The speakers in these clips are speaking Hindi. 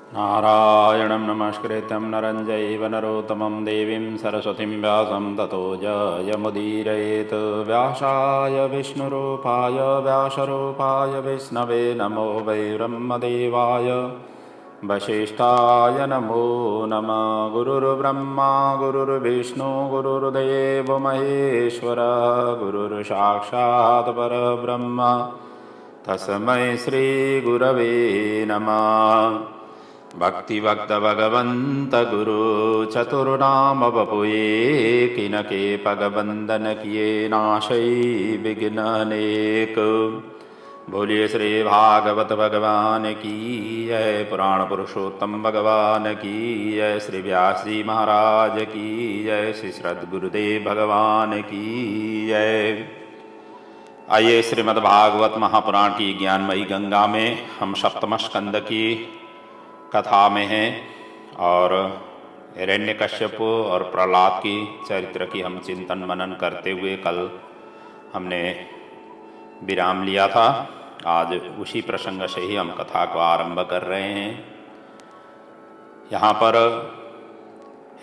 नारायणं नमस्कृत्यं नरं चैव नरोत्तमं देवीं सरस्वतीं व्यासं ततो जयमुदीरयेत्। व्यासाय विष्णुरूपाय व्यासरूपाय विष्णवे नमो वै ब्रह्मदेवाय वसिष्ठाय नमो नमः। गुरुर्ब्रह्मा गुरुर्विष्णु गुरुर्देवो महेश्वरः गुरुर्साक्षात् परब्रह्म तस्मै श्रीगुरवे नमः। भक्तिभक्त भगवंत गुरु चतुर्नाम बपुए किनके पगबंदन किए नाशै विघ्न अनेक। बोलिए श्री भागवत भगवान की जय। पुराण पुरुषोत्तम भगवान की जय। श्री व्यास जी महाराज की जय। श्री श्रद्ध गुरुदेव भगवान की जय। आइए श्रीमद्भागवत महापुराण की ज्ञानमयी गंगा में हम सप्तम स्कंद की कथा में हैं और हिरण्यकश्यप और प्रहलाद की चरित्र की हम चिंतन मनन करते हुए कल हमने विराम लिया था। आज उसी प्रसंग से ही हम कथा को आरंभ कर रहे हैं। यहाँ पर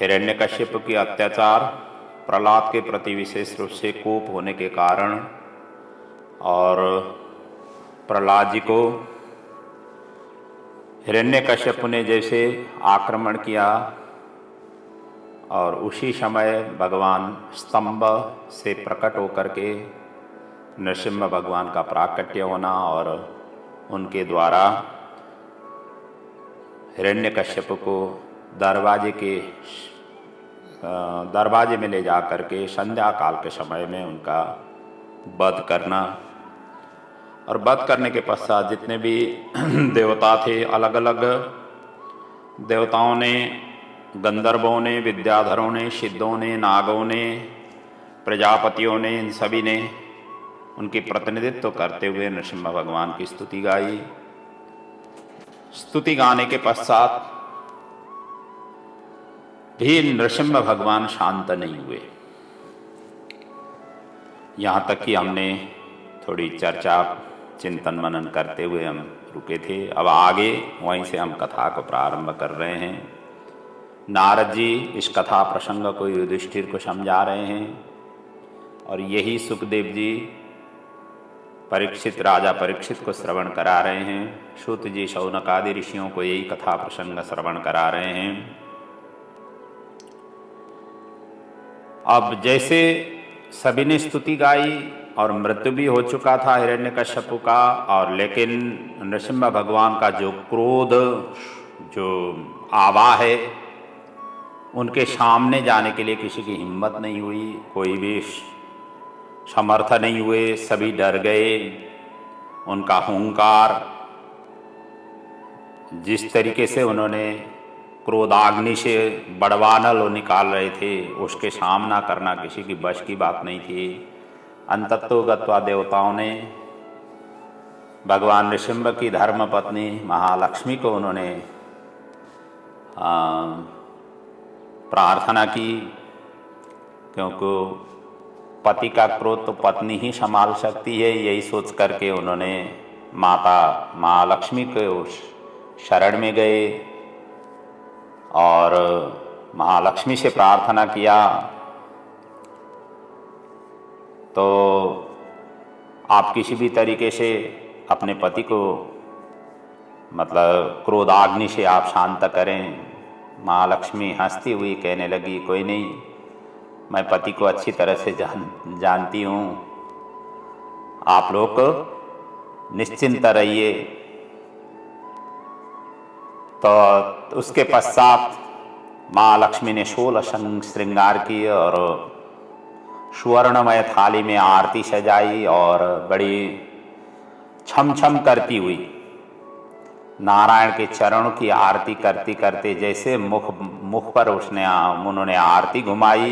हिरण्यकश्यप की अत्याचार, प्रहलाद के प्रति विशेष रूप से कोप होने के कारण और प्रहलाद जी को हिरण्यकश्यप ने जैसे आक्रमण किया और उसी समय भगवान स्तंभ से प्रकट होकर के नरसिम्हा भगवान का प्राकट्य होना और उनके द्वारा हिरण्यकश्यप को दरवाजे में ले जा करके संध्या काल के समय में उनका वध करना और वध करने के पश्चात जितने भी देवता थे, अलग अलग देवताओं ने, गंधर्वों ने, विद्याधरों ने, सिद्धों ने, नागों ने, प्रजापतियों ने, इन सभी ने उनकी प्रतिनिधित्व करते हुए नरसिम्हा भगवान की स्तुति गाई। स्तुति गाने के पश्चात भी नरसिम्हा भगवान शांत नहीं हुए। यहाँ तक कि हमने थोड़ी चर्चा चिंतन मनन करते हुए हम रुके थे। अब आगे वहीं से हम कथा को प्रारंभ कर रहे हैं। नारद जी इस कथा प्रसंग को युधिष्ठिर को समझा रहे हैं और यही सुखदेव जी परीक्षित, राजा परीक्षित को श्रवण करा रहे हैं। सूत जी शौनक आदि ऋषियों को यही कथा प्रसंग श्रवण करा रहे हैं। अब जैसे सभी ने स्तुति गाई और मृत्यु भी हो चुका था हिरण्यकश्यप का, और लेकिन नरसिम्हा भगवान का जो क्रोध, जो आवा है, उनके सामने जाने के लिए किसी की हिम्मत नहीं हुई, कोई भी समर्थ नहीं हुए, सभी डर गए। उनका हुंकार, जिस तरीके से उन्होंने क्रोधाग्नि से बड़वानल निकाल रहे थे, उसके सामना करना किसी की बस की बात नहीं थी। अंततोगत्वा देवताओं ने भगवान नृसिंह की धर्म पत्नी महालक्ष्मी को उन्होंने प्रार्थना की, क्योंकि पति का क्रोध तो पत्नी ही संभाल सकती है। यही सोच करके उन्होंने माता महालक्ष्मी के उस शरण में गए और महालक्ष्मी से प्रार्थना किया। तो आप किसी भी तरीके से अपने पति को, मतलब क्रोधाग्नि से आप शांत करें। महालक्ष्मी हंसती हुई कहने लगी, कोई नहीं, मैं पति को अच्छी तरह से जानती हूँ, आप लोग निश्चिंत रहिए। तो उसके पश्चात महालक्ष्मी ने 16 श्रृंगार किए और सुवर्णमय थाली में आरती सजाई और बड़ी छम छम करती हुई नारायण के चरणों की आरती करती करते जैसे मुख पर उन्होंने आरती घुमाई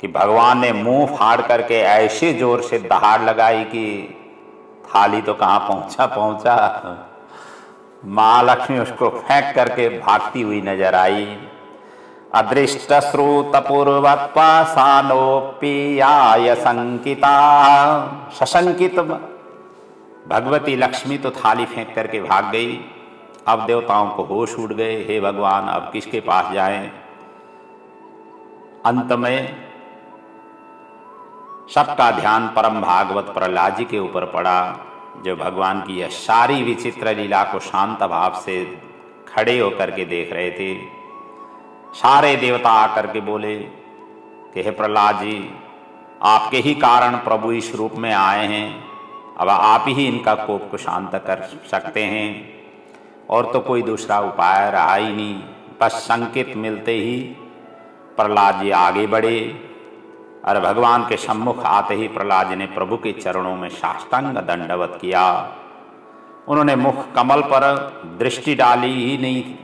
कि भगवान ने मुंह फाड़ करके ऐसे जोर से दहाड़ लगाई कि थाली तो कहाँ पहुँचा। महालक्ष्मी उसको फेंक करके भागती हुई नजर आई। अदृष्ट श्रुतपूर्वत पाषाणोऽप्याय शंकिता। सशंकित भगवती लक्ष्मी तो थाली फेंक करके भाग गई अब देवताओं को होश उड़ गए, हे भगवान अब किसके पास जाएं। अंत में सबका ध्यान परम भागवत प्रहलाद जी के ऊपर पड़ा, जो भगवान की यह सारी विचित्र लीला को शांत भाव से खड़े होकर के देख रहे थे। सारे देवता आकर के बोले कि हे प्रहलाद जी, आपके ही कारण प्रभु इस रूप में आए हैं, अब आप ही इनका कोप को शांत कर सकते हैं, और तो कोई दूसरा उपाय रहा ही नहीं। बस संकेत मिलते ही प्रहलाद जी आगे बढ़े और भगवान के सम्मुख आते ही प्रहलाद जी ने प्रभु के चरणों में साष्टांग दंडवत किया। उन्होंने मुख कमल पर दृष्टि डाली ही नहीं,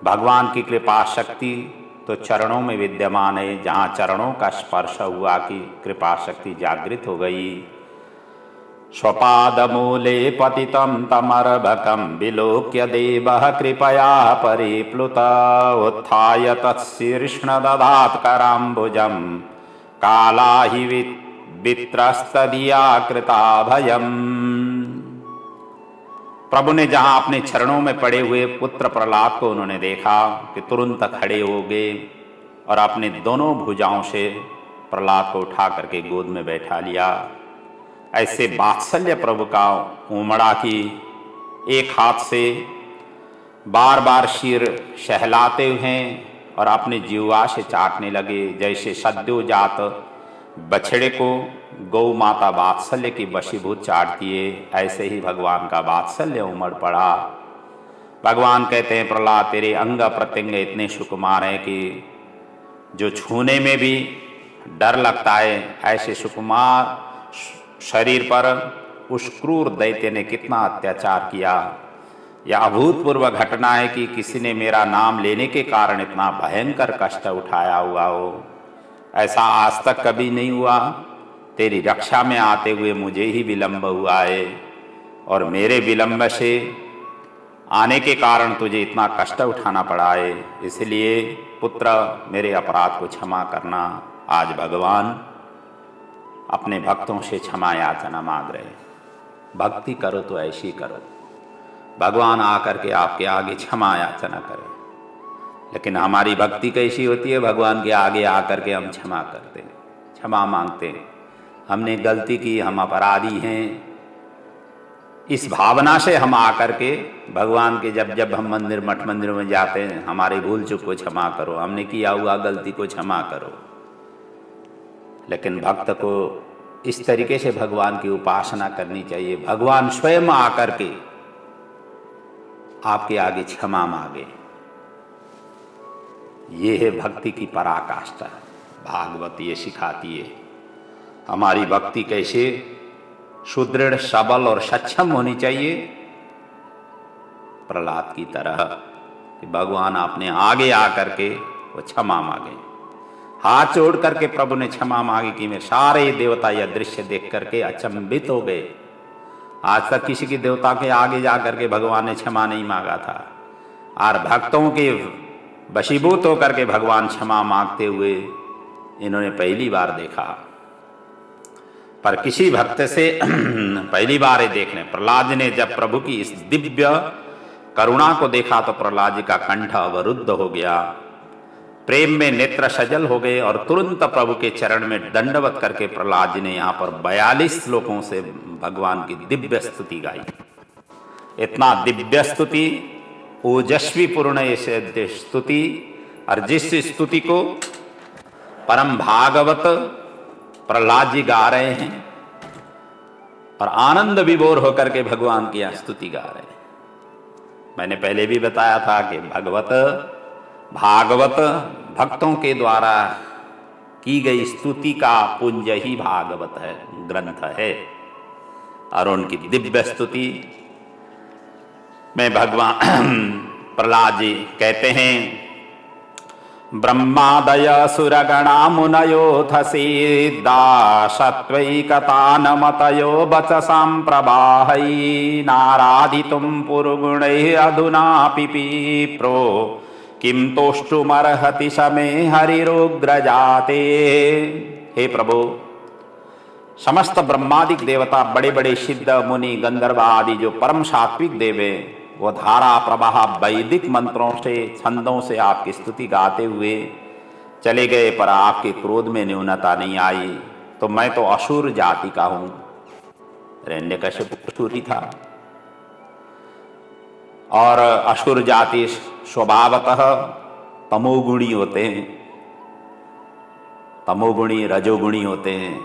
भगवान की कृपा शक्ति तो चरणों में विद्यमान है। जहाँ चरणों का स्पर्श हुआ कि कृपा शक्ति जागृत हो गई। स्वपादमूले पतितं तमर्भकं विलोक्य देवः कृपया परिप्लुत उत्थाय तत्शीर्ष्ण दधात् कराम्बुजं काला हि वित्रस्तदिया कृता भयम्। प्रभु ने जहाँ अपने चरणों में पड़े हुए पुत्र प्रहलाद को उन्होंने देखा कि तुरंत खड़े हो गए और अपने दोनों भुजाओं से प्रहलाद को उठा करके गोद में बैठा लिया। ऐसे वात्सल्य प्रभु का उमड़ा कि एक हाथ से बार बार सिर सहलाते हुए और अपने जीवा से चाटने लगे, जैसे सद्योजात बछड़े को गौ माता वात्सल्य की वशीभूत चाटती है, ऐसे ही भगवान का वात्सल्य उमड़ पड़ा। भगवान कहते हैं प्रहलाद तेरे अंग प्रत्यंग इतने सुकुमार हैं कि जो छूने में भी डर लगता है, ऐसे सुकुमार शरीर पर उस क्रूर दैत्य ने कितना अत्याचार किया। यह अभूतपूर्व घटना है कि किसी ने मेरा नाम लेने के कारण इतना भयंकर कष्ट उठाया हुआ हो, ऐसा आज तक कभी नहीं हुआ। तेरी रक्षा में आते हुए मुझे ही विलंब हुआ है और मेरे विलंब से आने के कारण तुझे इतना कष्ट उठाना पड़ा है, इसलिए पुत्र मेरे अपराध को क्षमा करना। आज भगवान अपने भक्तों से क्षमा याचना मांग रहे। भक्ति करो तो ऐसी करो, भगवान आकर के आपके आगे क्षमा याचना करे। लेकिन हमारी भक्ति कैसी होती है, भगवान के आगे आकर के हम क्षमा करते हैं, क्षमा मांगते हैं। हमने गलती की, हम अपराधी हैं, इस भावना से हम आकर के भगवान के जब जब हम मंदिर मठ मंदिरों में जाते हैं, हमारे भूल चूक को क्षमा करो, हमने किया हुआ गलती को क्षमा करो। लेकिन भक्त को इस तरीके से भगवान की उपासना करनी चाहिए, भगवान स्वयं आकर के आपके आगे क्षमा मांगे। ये है भक्ति की पराकाष्ठा। भागवत ये सिखाती है हमारी भक्ति कैसे सुदृढ़ सबल और सक्षम होनी चाहिए, प्रहलाद की तरह कि भगवान अपने आगे आकर के वो क्षमा मांगे। हाथ जोड़ करके प्रभु ने क्षमा मांगी कि मैं सारे देवता यह दृश्य देख करके अचंभित हो गए। आज तक किसी के देवता के आगे जा करके भगवान ने क्षमा नहीं मांगा था, और भक्तों के वशीभूत होकर के भगवान क्षमा मांगते हुए इन्होंने पहली बार देखा। पर किसी भक्त से पहली बार ही देखने, प्रहलाद ने जब प्रभु की इस दिव्य करुणा को देखा तो प्रहलाद जी का कंठ अवरुद्ध हो गया, प्रेम में नेत्र सजल हो गए और तुरंत प्रभु के चरण में दंडवत करके प्रहलाद जी ने यहाँ पर 42 श्लोकों से भगवान की दिव्य स्तुति गाई। इतना दिव्य स्तुति, ओजस्वी पूर्ण स्तुति, और जिस स्तुति को परम भागवत प्रहलाद जी गा रहे हैं और आनंद विभोर होकर के भगवान की स्तुति गा रहे हैं। मैंने पहले भी बताया था कि भागवत भक्तों के द्वारा की गई स्तुति का पुंज ही भागवत है, ग्रंथ है। और उनकी दिव्य स्तुति में भगवान प्रहलाद जी कहते हैं, ब्रह्मादय सुरगणा मुनयोऽथ सिद्धा सत्त्वैकतानमतयो वचसां प्रवाहै नाराधितुं पुरुगुणैः अधुनापि विप्रो किं तोष्टुमर्हति समे हरिरुग्रजाते। हे प्रभु, समस्त ब्रह्मादिक देवता, बड़े बड़े सिद्ध मुनि गंधर्व आदि जो परम सात्विक देव हैं, वो धारा प्रवाह वैदिक मंत्रों से, छंदों से आपकी स्तुति गाते हुए चले गए, पर आपके क्रोध में न्यूनता नहीं आई। तो मैं तो असुर जाति का हूं। हिरण्यकश्यप असुर ही था, और असुर जाति स्वभावतः तमोगुणी होते हैं, तमोगुणी रजोगुणी होते हैं।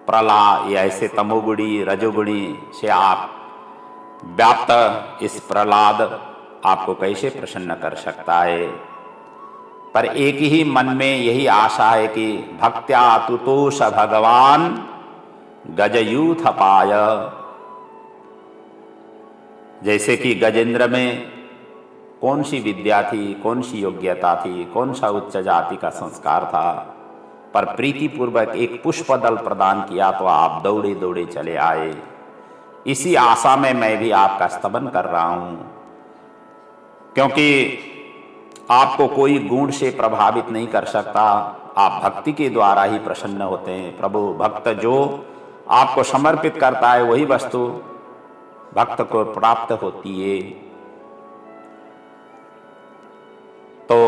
प्रला या ऐसे तमोगुणी रजोगुणी से आप व्याप्त इस प्रहलाद आपको कैसे प्रसन्न कर सकता है। पर एक ही मन में यही आशा है कि भक्त्या तुतोष भगवान गजयूथ पाय। जैसे कि गजेंद्र में कौन सी विद्या थी, कौन सी योग्यता थी, कौन सा उच्च जाति का संस्कार था, पर प्रीतिपूर्वक एक पुष्पदल प्रदान किया तो आप दौड़े दौड़े चले आए। इसी आशा में मैं भी आपका स्तवन कर रहा हूं, क्योंकि आपको कोई गुण से प्रभावित नहीं कर सकता, आप भक्ति के द्वारा ही प्रसन्न होते हैं। प्रभु, भक्त जो आपको समर्पित करता है वही वस्तु भक्त को प्राप्त होती है। तो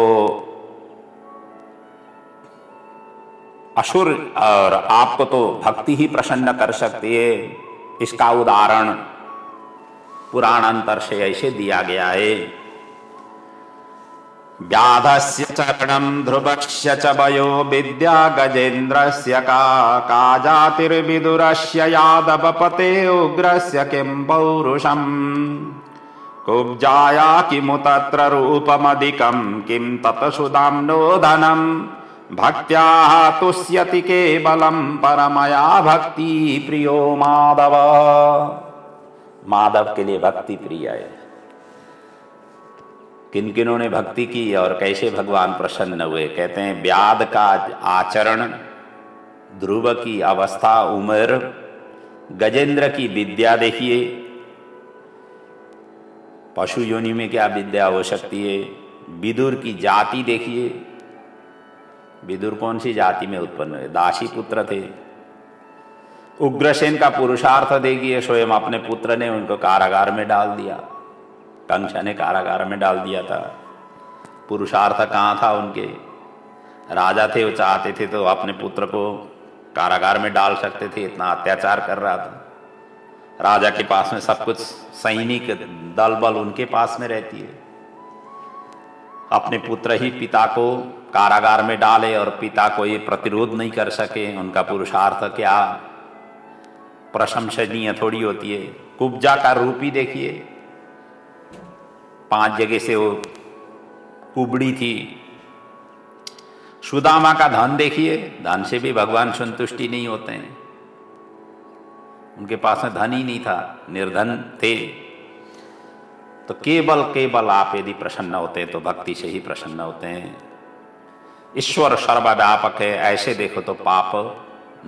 असुर और आपको तो भक्ति ही प्रसन्न कर सकती है। इसका उदाहरण पुराणांतर से ऐसे दिया गया है। व्याधस्य चरणं ध्रुवस्य च वयो विद्या गजेन्द्रस्य का जातिर्विदुरस्य यादवपते उग्रस्य किं पौरुषम् कुब्जाया किमु तत्र रूपमधिकं किं तत्सुदाम्नो धनं भक्त्या तुष्यति केवलं परमया भक्ति प्रियो माधव। माधव के लिए भक्ति प्रिय है। किन किनों ने भक्ति की और कैसे भगवान प्रसन्न हुए। कहते हैं व्याध का आचरण, ध्रुव की अवस्था उम्र, गजेंद्र की विद्या देखिए, पशु योनि में क्या विद्या हो सकती है। विदुर की जाति देखिए, विदुर कौन सी जाति में उत्पन्न हुए, दासी पुत्र थे। उग्रसेन का पुरुषार्थ देखिए, स्वयं अपने पुत्र ने उनको कारागार में डाल दिया, कंसा ने कारागार में डाल दिया था। पुरुषार्थ कहाँ था उनके, राजा थे, वो चाहते थे तो अपने पुत्र को कारागार में डाल सकते थे, इतना अत्याचार कर रहा था। राजा के पास में सब कुछ, सैनिक दल बल उनके पास में रहती है। अपने पुत्र ही पिता को कारागार में डाले और पिता को ये प्रतिरोध नहीं कर सके, उनका पुरुषार्थ क्या प्रशंसनीय थोड़ी होती है। कुब्जा का रूप ही देखिए, 5 जगह से वो कुबड़ी थी। सुदामा का धन देखिए, धन से भी भगवान संतुष्टि नहीं होते हैं, उनके पास में धन ही नहीं था, निर्धन थे। तो केवल आप यदि प्रसन्न होते हैं तो भक्ति से ही प्रसन्न होते हैं। ईश्वर सर्वव्यापक है, ऐसे देखो तो पाप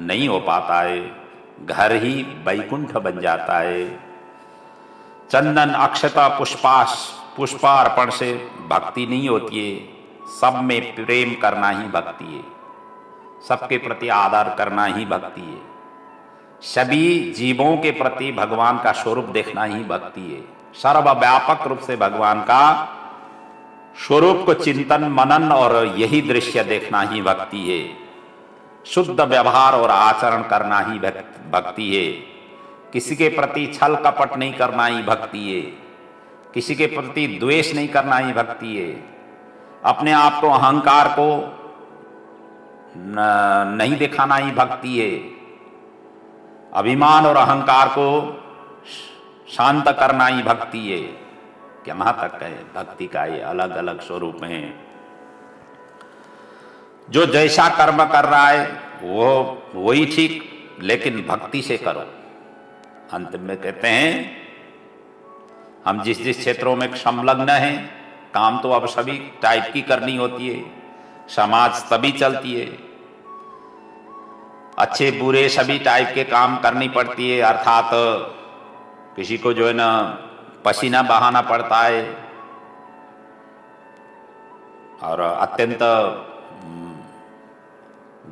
नहीं हो पाता है, घर ही वैकुंठ बन जाता है। चंदन अक्षता पुष्पार्पण से भक्ति नहीं होती है, सब में प्रेम करना ही भक्ति है, सबके प्रति आदर करना ही भक्ति है, सभी जीवों के प्रति भगवान का स्वरूप देखना ही भक्ति है। सर्वव्यापक रूप से भगवान का स्वरूप को चिंतन मनन और यही दृश्य देखना ही भक्ति है। शुद्ध व्यवहार और आचरण करना ही भक्ति है। किसी के प्रति छल कपट नहीं करना ही भक्ति है, किसी के प्रति द्वेष नहीं करना ही भक्ति है। अपने आप को, अहंकार को नहीं दिखाना ही भक्ति है। अभिमान और अहंकार को शांत करना ही भक्ति है। कहाँ तक है भक्ति का ये अलग अलग स्वरूप हैं। जो जैसा कर्म कर रहा है वो वही ठीक, लेकिन भक्ति से करो। अंत में कहते हैं हम जिस जिस क्षेत्रों में संलग्न हैं, काम तो अब सभी टाइप की करनी होती है, समाज तभी चलती है, अच्छे बुरे सभी टाइप के काम करनी पड़ती है। अर्थात किसी को जो है ना पसीना बहाना पड़ता है और अत्यंत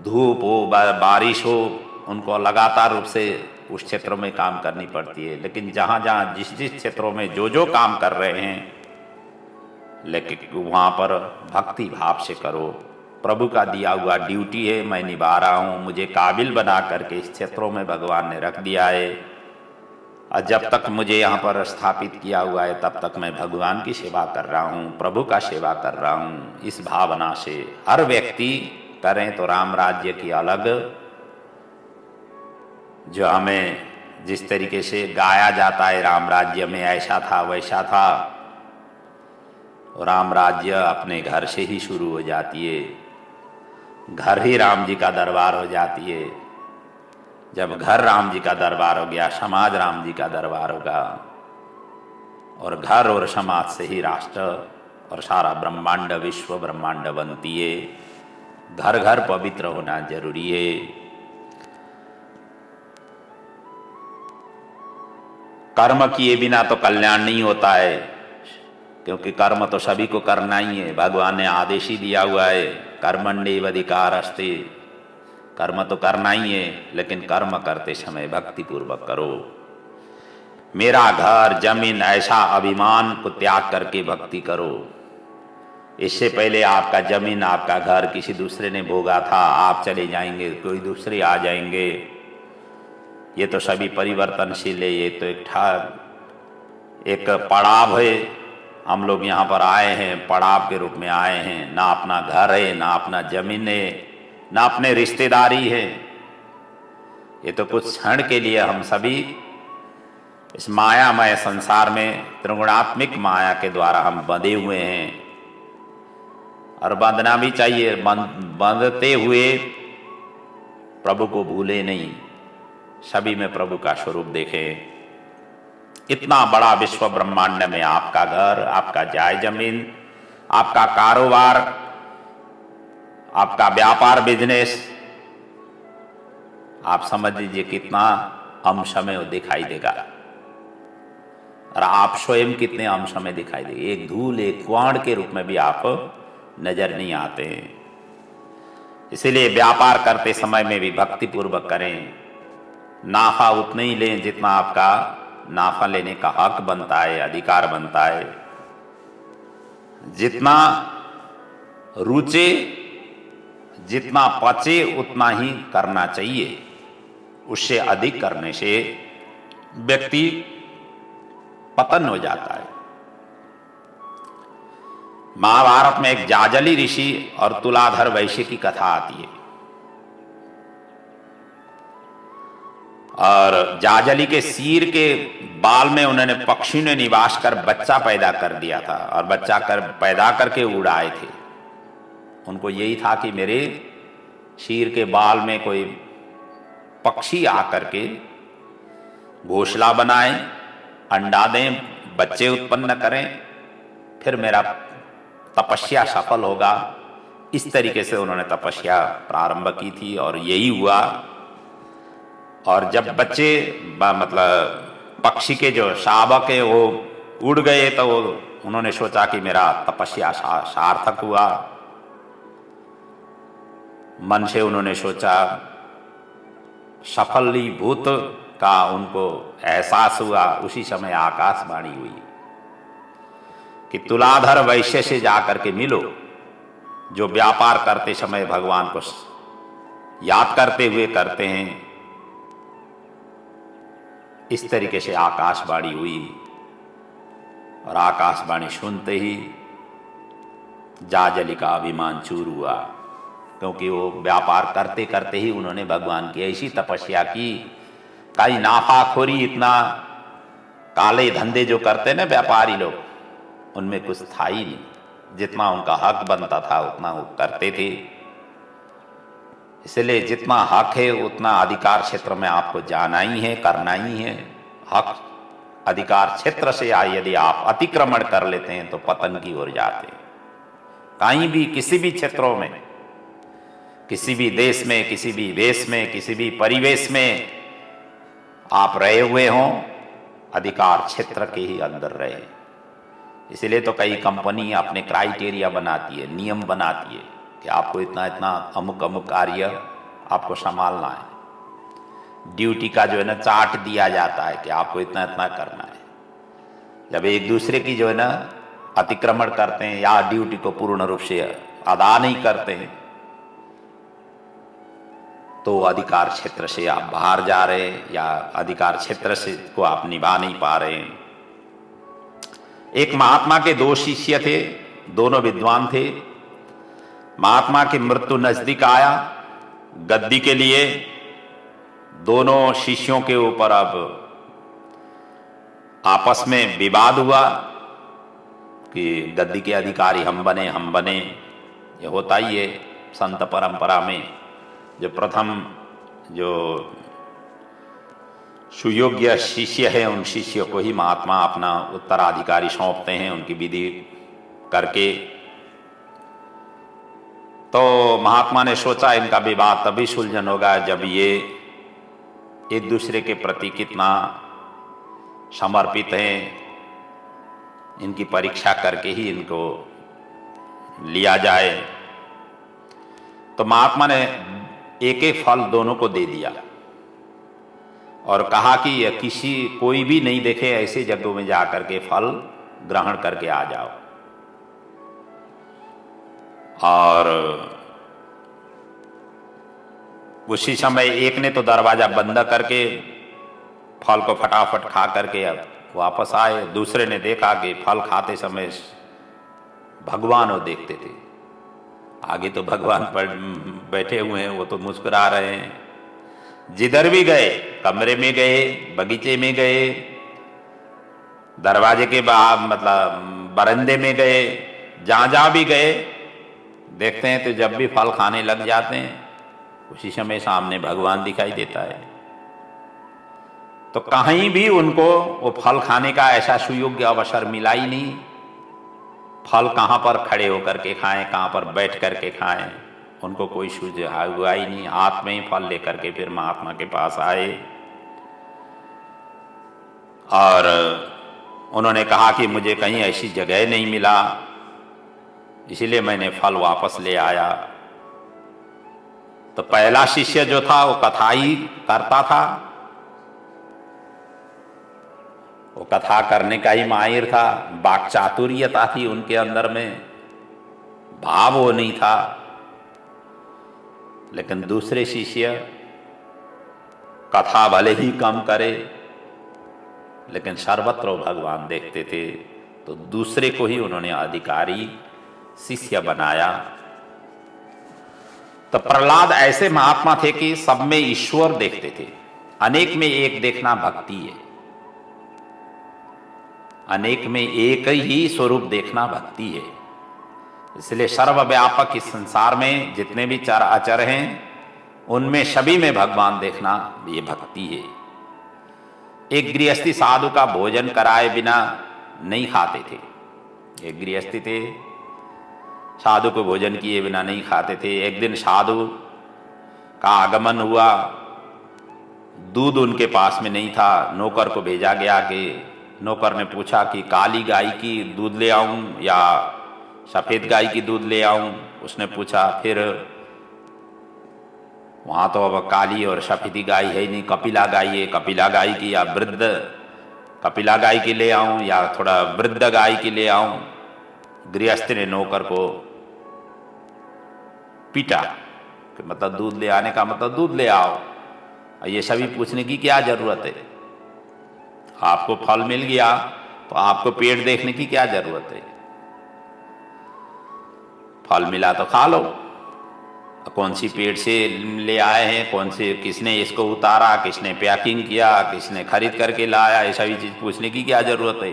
धूप हो बारिश हो, उनको लगातार रूप से उस क्षेत्रों में काम करनी पड़ती है। लेकिन जहाँ जहाँ जिस जिस क्षेत्रों में जो जो काम कर रहे हैं, लेकिन वहाँ पर भक्ति भाव से करो। प्रभु का दिया हुआ ड्यूटी है, मैं निभा रहा हूँ, मुझे काबिल बना करके इस क्षेत्रों में भगवान ने रख दिया है, और जब तक मुझे यहाँ पर स्थापित किया हुआ है तब तक मैं भगवान की सेवा कर रहा हूँ, प्रभु का सेवा कर रहा हूँ। इस भावना से हर व्यक्ति करें तो राम राज्य की अलग, जो हमें जिस तरीके से गाया जाता है राम राज्य में ऐसा था वैसा था, राम राज्य अपने घर से ही शुरू हो जाती है, घर ही राम जी का दरबार हो जाती है। जब घर राम जी का दरबार हो गया, समाज राम जी का दरबार होगा, और घर और समाज से ही राष्ट्र और सारा ब्रह्मांड विश्व ब्रह्मांड बनती है। घर घर पवित्र होना जरूरी है। कर्म किए बिना तो कल्याण नहीं होता है, क्योंकि कर्म तो सभी को करना ही है। भगवान ने आदेश ही दिया हुआ है, कर्मण्येव अधिकारस्ते, कर्म तो करना ही है, लेकिन कर्म करते समय भक्ति पूर्वक करो। मेरा घर जमीन ऐसा अभिमान को त्याग करके भक्ति करो। इससे पहले आपका जमीन आपका घर किसी दूसरे ने भोगा था, आप चले जाएंगे, कोई दूसरे आ जाएंगे। ये तो सभी परिवर्तनशील है, ये तो एक पड़ाव है। हम लोग यहाँ पर आए हैं, पड़ाव के रूप में आए हैं। ना अपना घर है, ना अपना जमीन है, ना अपने रिश्तेदारी है। ये तो कुछ क्षण के लिए हम सभी इस मायामय संसार में त्रिगुणात्मिक माया के द्वारा हम बंधे हुए हैं, और बंधना भी चाहिए। बंधते हुए प्रभु को भूले नहीं, सभी में प्रभु का स्वरूप देखें। इतना बड़ा विश्व ब्रह्मांड में आपका घर, आपका जाय जमीन, आपका कारोबार, आपका व्यापार बिजनेस, आप समझ लीजिए कितना अंश में वो दिखाई देगा, और आप स्वयं कितने अंश में दिखाई देंगे। एक धूल, एक क्वाण के रूप में भी आप नजर नहीं आते हैं। इसीलिए व्यापार करते समय में भी भक्ति पूर्वक करें। नाफा उतना ही लें जितना आपका नाफा लेने का हक बनता है, अधिकार बनता है। जितना रुचे, जितना पचे उतना ही करना चाहिए। उससे अधिक करने से व्यक्ति पतन हो जाता है। महाभारत में एक जाजली ऋषि और तुलाधर वैश्य की कथा आती है, और जाजली के सिर के बाल में उन्होंने पक्षी ने निवास कर बच्चा पैदा कर दिया था, और बच्चा पैदा करके उड़ाए थे। उनको यही था कि मेरे सिर के बाल में कोई पक्षी आकर के घोंसला बनाए, अंडा दें, बच्चे उत्पन्न करें, फिर मेरा तपस्या सफल होगा। इस तरीके से उन्होंने तपस्या प्रारंभ की थी, और यही हुआ। और जब बच्चे मतलब पक्षी के जो शावक है वो उड़ गए, तो उन्होंने सोचा कि मेरा तपस्या सार्थक हुआ। मन से उन्होंने सोचा, सफलीभूत का उनको एहसास हुआ। उसी समय आकाशवाणी हुई कि तुलाधर वैश्य से जाकर के मिलो, जो व्यापार करते समय भगवान को याद करते हुए करते हैं। इस तरीके से आकाशवाणी हुई, और आकाशवाणी सुनते ही जाजली का अभिमान चूर हुआ, क्योंकि वो व्यापार करते करते ही उन्होंने भगवान की ऐसी तपस्या की। कई नाफाखोरी, इतना काले धंधे जो करते ना व्यापारी लोग, उनमें कुछ था ही नहीं। जितना उनका हक बनता था उतना वो करते थे। इसलिए जितना हक है उतना अधिकार क्षेत्र में आपको जाना ही है, करना ही है। हक अधिकार क्षेत्र से यदि आप अतिक्रमण कर लेते हैं तो पतन की ओर जाते हैं। कहीं भी, किसी भी क्षेत्रों में, किसी भी देश में, किसी भी वेश में, किसी भी परिवेश में आप रहे हुए हों, अधिकार क्षेत्र के ही अंदर रहे। इसलिए तो कई कंपनी अपने क्राइटेरिया बनाती है, नियम बनाती है कि आपको इतना इतना अमुक अमुक कार्य आपको संभालना है। ड्यूटी का जो है ना चार्ट दिया जाता है कि आपको इतना इतना करना है। जब एक दूसरे की जो है ना अतिक्रमण करते हैं या ड्यूटी को पूर्ण रूप से अदा नहीं करते हैं तो अधिकार क्षेत्र से आप बाहर जा रहे हैं या अधिकार क्षेत्र से को आप निभा नहीं पा रहे हैं। एक महात्मा के दो शिष्य थे, दोनों विद्वान थे। महात्मा की मृत्यु नजदीक आया, गद्दी के लिए दोनों शिष्यों के ऊपर अब आपस में विवाद हुआ कि गद्दी के अधिकारी हम बने। ये होता ही है संत परंपरा में, जो प्रथम जो सुयोग्य शिष्य है उन शिष्यों को ही महात्मा अपना उत्तराधिकारी सौंपते हैं उनकी विधि करके। तो महात्मा ने सोचा इनका विवाद तभी सुलझन होगा जब ये एक दूसरे के प्रति कितना समर्पित हैं, इनकी परीक्षा करके ही इनको लिया जाए। तो महात्मा ने एक एक फल दोनों को दे दिया और कहा कि किसी कोई भी नहीं देखे ऐसे जगहों में जाकर के फल ग्रहण करके आ जाओ। और उसी समय एक ने तो दरवाजा बंद करके फल को फटाफट खा करके अब वापस आए। दूसरे ने देखा कि फल खाते समय भगवान वो देखते थे, आगे तो भगवान पर बैठे हुए हैं, वो तो मुस्कुरा रहे हैं। जिधर भी गए, कमरे में गए, बगीचे में गए, दरवाजे के बाहर मतलब बरंदे में गए, जहां जहां भी गए देखते हैं तो जब भी फल खाने लग जाते हैं उसी समय सामने भगवान दिखाई देता है। तो कहीं भी उनको वो फल खाने का ऐसा सुयोग्य अवसर मिला ही नहीं। फल कहाँ पर खड़े होकर के खाएं, कहाँ पर बैठ करके खाएं, उनको कोई सुझाव हुआ ही नहीं। हाथ में ही फल लेकर के फिर महात्मा के पास आए और उन्होंने कहा कि मुझे कहीं ऐसी जगह नहीं मिला, इसीलिए मैंने फल वापस ले आया। तो पहला शिष्य जो था वो कथा ही करता था, वो कथा करने का ही माहिर था, वाक् चातुर्यता थी उनके अंदर में, भाव वो नहीं था। लेकिन दूसरे शिष्य कथा भले ही कम करे लेकिन सर्वत्र भगवान देखते थे, तो दूसरे को ही उन्होंने अधिकारी शिष्य बनाया। तो प्रहलाद ऐसे महात्मा थे कि सब में ईश्वर देखते थे। अनेक में एक देखना भक्ति है, अनेक में एक ही स्वरूप देखना भक्ति है। इसलिए सर्वव्यापक इस संसार में जितने भी चर अचर हैं उनमें सभी में भगवान देखना ये भक्ति है। एक गृहस्थी साधु का भोजन कराए बिना नहीं खाते थे। एक गृहस्थी थे, साधु को भोजन किए बिना नहीं खाते थे। एक दिन साधु का आगमन हुआ, दूध उनके पास में नहीं था। नौकर को भेजा गया कि नौकर ने पूछा कि काली गाय की दूध ले आऊं या सफ़ेद गाय की दूध ले आऊं। उसने पूछा, फिर वहाँ तो अब काली और सफ़ेदी गाय है नहीं, कपिला गाय है, कपिला गाय की या वृद्ध कपिला गाय की ले आऊं या थोड़ा वृद्ध गाय की ले आऊं। गृहस्थ ने नौकर को पीटा कि मतलब दूध ले आने का मतलब दूध ले आओ। ये सभी पूछने की क्या जरूरत है? आपको फल मिल गया तो आपको पेट देखने की क्या जरूरत है? फल मिला तो खा लो। कौन सी पेट से ले आए हैं, कौन से किसने इसको उतारा, किसने पैकिंग किया, किसने खरीद करके लाया, ये सभी चीज पूछने की क्या जरूरत है?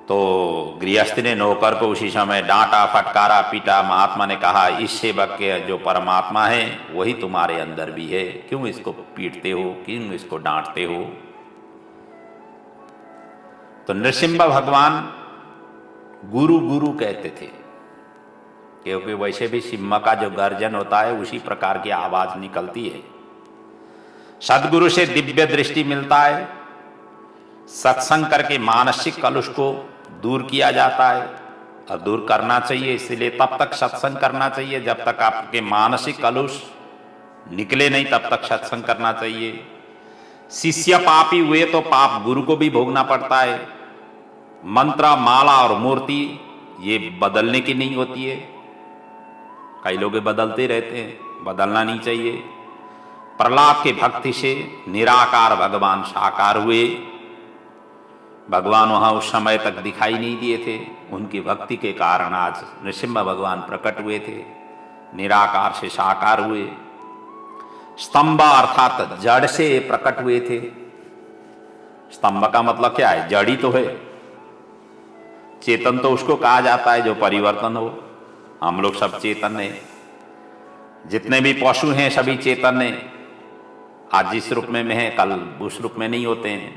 तो गृहस्थ ने नौकर को उसी समय डांटा, फटकारा, पीटा। महात्मा ने कहा, इस सेवक के जो परमात्मा है वही तुम्हारे अंदर भी है, क्यों इसको पीटते हो, क्यों इसको डांटते हो? तो नृसिंह भगवान गुरु गुरु कहते थे, क्योंकि वैसे भी सिंह का जो गर्जन होता है उसी प्रकार की आवाज निकलती है। सदगुरु से दिव्य दृष्टि मिलता है। सत्संग करके मानसिक कलुष को दूर किया जाता है और दूर करना चाहिए। इसलिए तब तक सत्संग करना चाहिए जब तक आपके मानसिक कलुष निकले नहीं तब तक सत्संग करना चाहिए। शिष्य पापी हुए तो पाप गुरु को भी भोगना पड़ता है। मंत्र, माला और मूर्ति ये बदलने की नहीं होती है। कई लोग बदलते रहते हैं, बदलना नहीं चाहिए। प्रहलाद के भक्ति से निराकार भगवान साकार हुए। भगवान वहां उस समय तक दिखाई नहीं दिए थे, उनकी भक्ति के कारण आज नृसिंह भगवान प्रकट हुए थे, निराकार से साकार हुए। स्तंभ अर्थात जड़ से प्रकट हुए थे। स्तंभ का मतलब क्या है? जड़ ही तो है। चेतन तो उसको कहा जाता है जो परिवर्तन हो। हम लोग सब चेतन है, जितने भी पशु हैं सभी चेतन है। आज जिस रूप में है कल उस रूप में नहीं होते हैं,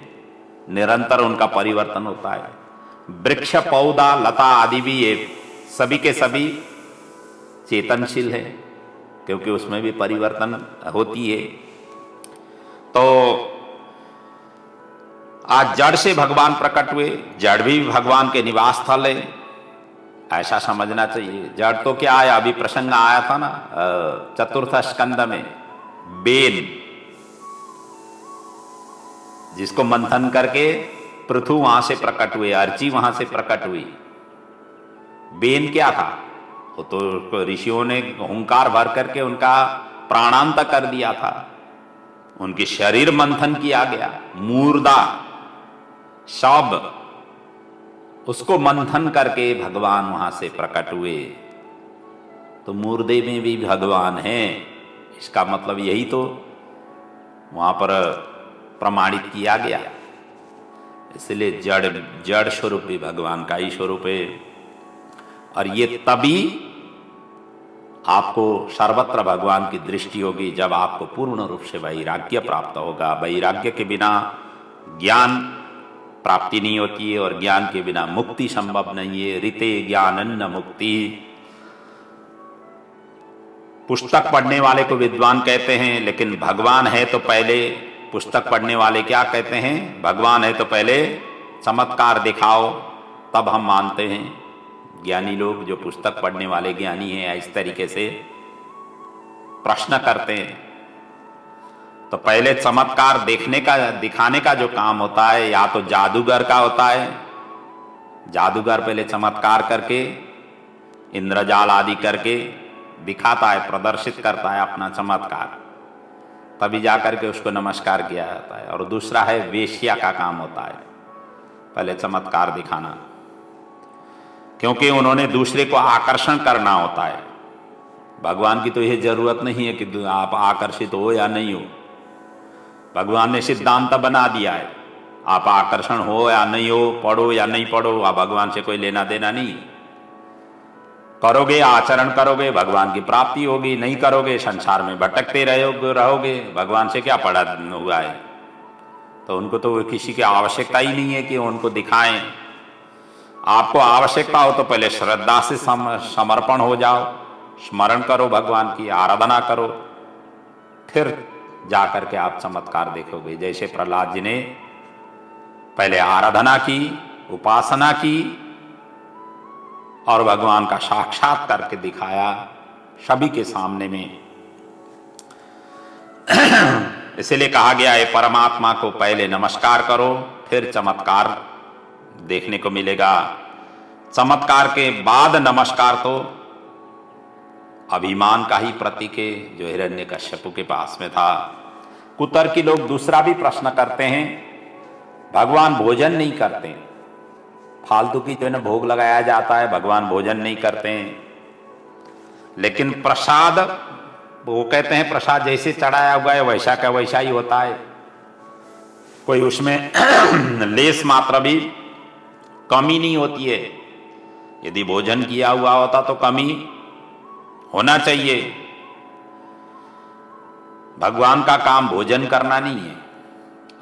निरंतर उनका परिवर्तन होता है। वृक्ष, पौधा, लता आदि भी ये सभी के सभी चेतनशील है, क्योंकि उसमें भी परिवर्तन होती है। तो आज जड़ से भगवान प्रकट हुए, जड़ भी भगवान के निवास स्थल है, ऐसा समझना चाहिए। जड़ तो क्या है, अभी प्रसंग आया था ना चतुर्थ स्कंद में, बेन, जिसको मंथन करके पृथु वहां से प्रकट हुए, अर्ची वहां से प्रकट हुई। बेन क्या था? वो तो ऋषियों ने हुंकार भर करके उनका प्राणांत कर दिया था, उनकी शरीर मंथन किया गया। मूर्धा शब, उसको मंथन करके भगवान वहां से प्रकट हुए। तो मुर्दे में भी भगवान हैं, इसका मतलब यही तो वहां पर प्रमाणित किया गया। इसलिए जड़ स्वरूप भी भगवान का ही स्वरूप है। और ये तभी आपको सर्वत्र भगवान की दृष्टि होगी जब आपको पूर्ण रूप से वैराग्य प्राप्त होगा। वैराग्य के बिना ज्ञान प्राप्ति नहीं होती है, और ज्ञान के बिना मुक्ति संभव नहीं है। ऋते ज्ञानन्न मुक्ति। पुस्तक पढ़ने वाले को विद्वान कहते हैं, लेकिन भगवान है तो पहले पुस्तक पढ़ने वाले क्या कहते हैं? भगवान है तो पहले चमत्कार दिखाओ तब हम मानते हैं। ज्ञानी लोग, जो पुस्तक पढ़ने वाले ज्ञानी हैं, इस तरीके से प्रश्न करते हैं। तो पहले चमत्कार दिखाने का जो काम होता है, या तो जादूगर का होता है। जादूगर पहले चमत्कार करके, इंद्रजाल आदि करके दिखाता है, प्रदर्शित करता है अपना चमत्कार, तभी जाकर के उसको नमस्कार किया जाता है। और दूसरा है वेश्या का काम होता है, पहले चमत्कार दिखाना, क्योंकि उन्होंने दूसरे को आकर्षण करना होता है। भगवान की तो यह जरूरत नहीं है कि आप आकर्षित हो या नहीं हो। भगवान ने सिद्धांत बना दिया है, आप आकर्षण हो या नहीं हो, पढ़ो या नहीं पढ़ो, आप भगवान से कोई लेना देना नहीं। करोगे, आचरण करोगे, भगवान की प्राप्ति होगी। नहीं करोगे, संसार में भटकते रहोगे। भगवान से क्या पड़ा हुआ है? तो उनको तो किसी की आवश्यकता ही नहीं है कि उनको दिखाएं। आपको आवश्यकता हो तो पहले श्रद्धा से समर्पण हो जाओ, स्मरण करो, भगवान की आराधना करो, फिर जाकर के आप चमत्कार देखोगे। जैसे प्रहलाद जी ने पहले आराधना की, उपासना की, और भगवान का साक्षात करके दिखाया सभी के सामने में। इसलिए कहा गया है, परमात्मा को पहले नमस्कार करो, फिर चमत्कार देखने को मिलेगा। चमत्कार के बाद नमस्कार तो अभिमान का ही प्रतीक है, जो हिरण्यकश्यप के पास में था। कुतर्की लोग दूसरा भी प्रश्न करते हैं, भगवान भोजन नहीं करते, फालतू की जो है ना भोग लगाया जाता है, भगवान भोजन नहीं करते हैं। लेकिन प्रसाद, वो कहते हैं प्रसाद जैसे चढ़ाया हुआ है वैसा का वैसा ही होता है, कोई उसमें लेस मात्र भी कमी नहीं होती है। यदि भोजन किया हुआ होता तो कमी होना चाहिए। भगवान का काम भोजन करना नहीं है,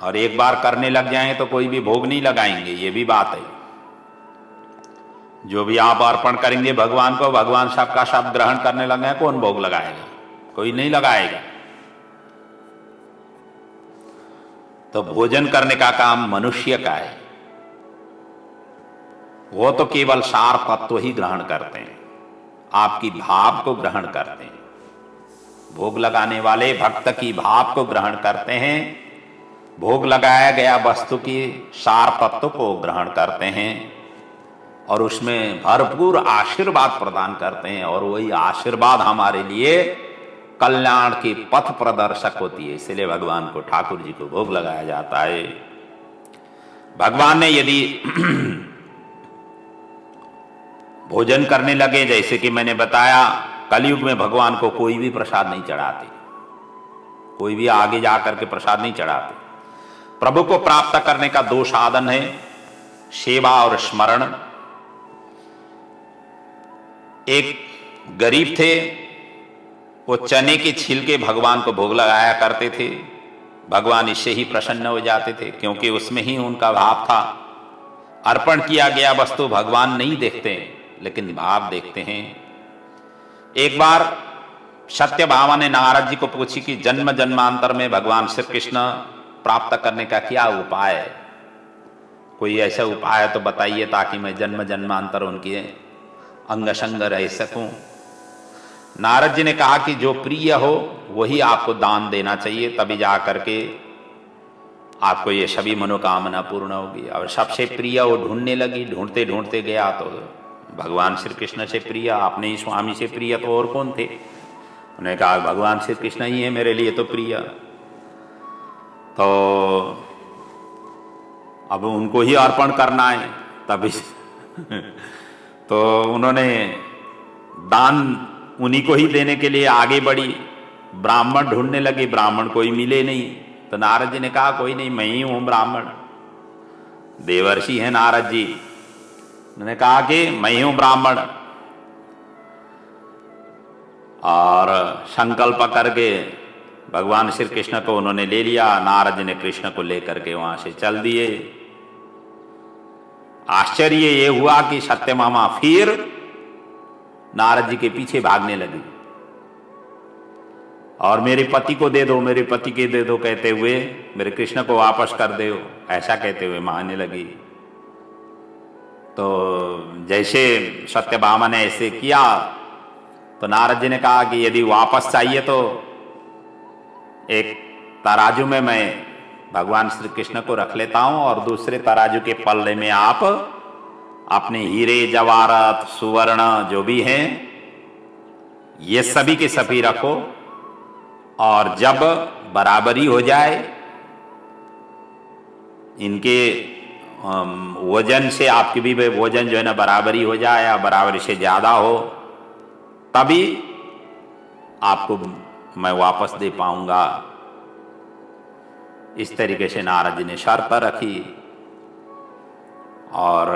और एक बार करने लग जाएं तो कोई भी भोग नहीं लगाएंगे, ये भी बात है। जो भी आप अर्पण करेंगे भगवान को, भगवान सबका सब ग्रहण करने लगे, कौन भोग लगाएगा? कोई नहीं लगाएगा। तो भोजन करने का काम मनुष्य का है, वो तो केवल सार तत्व ही ग्रहण करते हैं, आपकी भाव को ग्रहण करते हैं। भोग लगाने वाले भक्त की भाव को ग्रहण करते हैं, भोग लगाया गया वस्तु की सार तत्व को ग्रहण करते हैं और उसमें भरपूर आशीर्वाद प्रदान करते हैं, और वही आशीर्वाद हमारे लिए कल्याण की पथ प्रदर्शक होती है। इसलिए भगवान को, ठाकुर जी को भोग लगाया जाता है। भगवान ने यदि भोजन करने लगे, जैसे कि मैंने बताया, कलयुग में भगवान को कोई भी प्रसाद नहीं चढ़ाते, कोई भी आगे जाकर के प्रसाद नहीं चढ़ाते। प्रभु को प्राप्त करने का दो साधन है, सेवा और स्मरण। एक गरीब थे, वो चने के छिलके भगवान को भोग लगाया करते थे। भगवान इससे ही प्रसन्न हो जाते थे, क्योंकि उसमें ही उनका भाव था। अर्पण किया गया वस्तु भगवान नहीं देखते, लेकिन भाव देखते हैं। एक बार सत्यभामा ने नारद जी को पूछी कि जन्म जन्मांतर में भगवान श्री कृष्ण प्राप्त करने का क्या उपाय है, कोई ऐसा उपाय तो बताइए ताकि मैं जन्म जन्मांतर उनके अंग संग रह सकूं। नारद जी ने कहा कि जो प्रिय हो वही आपको दान देना चाहिए, तभी जा करके आपको ये सभी मनोकामना पूर्ण होगी। और सबसे प्रिय वो ढूंढने लगी, ढूंढते ढूंढते गया तो भगवान श्री कृष्ण से प्रिय, अपने ही स्वामी से प्रिय तो और कौन थे। उन्होंने कहा भगवान श्री कृष्ण ही है मेरे लिए तो प्रिय। तो अब उनको ही अर्पण करना है तभी तो उन्होंने दान उन्हीं को ही देने के लिए आगे बढ़ी। ब्राह्मण ढूंढने लगे, ब्राह्मण कोई मिले नहीं। तो नारद जी ने कहा कोई नहीं, मैं ही हूं ब्राह्मण। देवर्षि हैं नारद जी, उन्होंने कहा कि मैं ही हूं ब्राह्मण। और संकल्प करके भगवान श्री कृष्ण को उन्होंने ले लिया। नारद जी ने कृष्ण को लेकर के वहां से चल दिए। आश्चर्य ये हुआ कि सत्यभामा फिर नारद जी के पीछे भागने लगी और मेरे पति को दे दो, मेरे पति के दे दो कहते हुए, मेरे कृष्ण को वापस कर दो, ऐसा कहते हुए मांगने लगी। तो जैसे सत्यभामा ने ऐसे किया तो नारद जी ने कहा कि यदि वापस चाहिए तो एक तराजू में मैं भगवान श्री कृष्ण को रख लेता हूं और दूसरे तराजू के पल्ले में आप अपने हीरे जवाहरात सुवर्ण जो भी हैं ये सभी के सभी रखो, और जब बराबरी हो जाए, इनके वजन से आपकी भी वजन जो है ना बराबरी हो जाए या बराबरी से ज्यादा हो, तभी आपको मैं वापस दे पाऊंगा। इस तरीके से नारद जी ने शर्त रखी और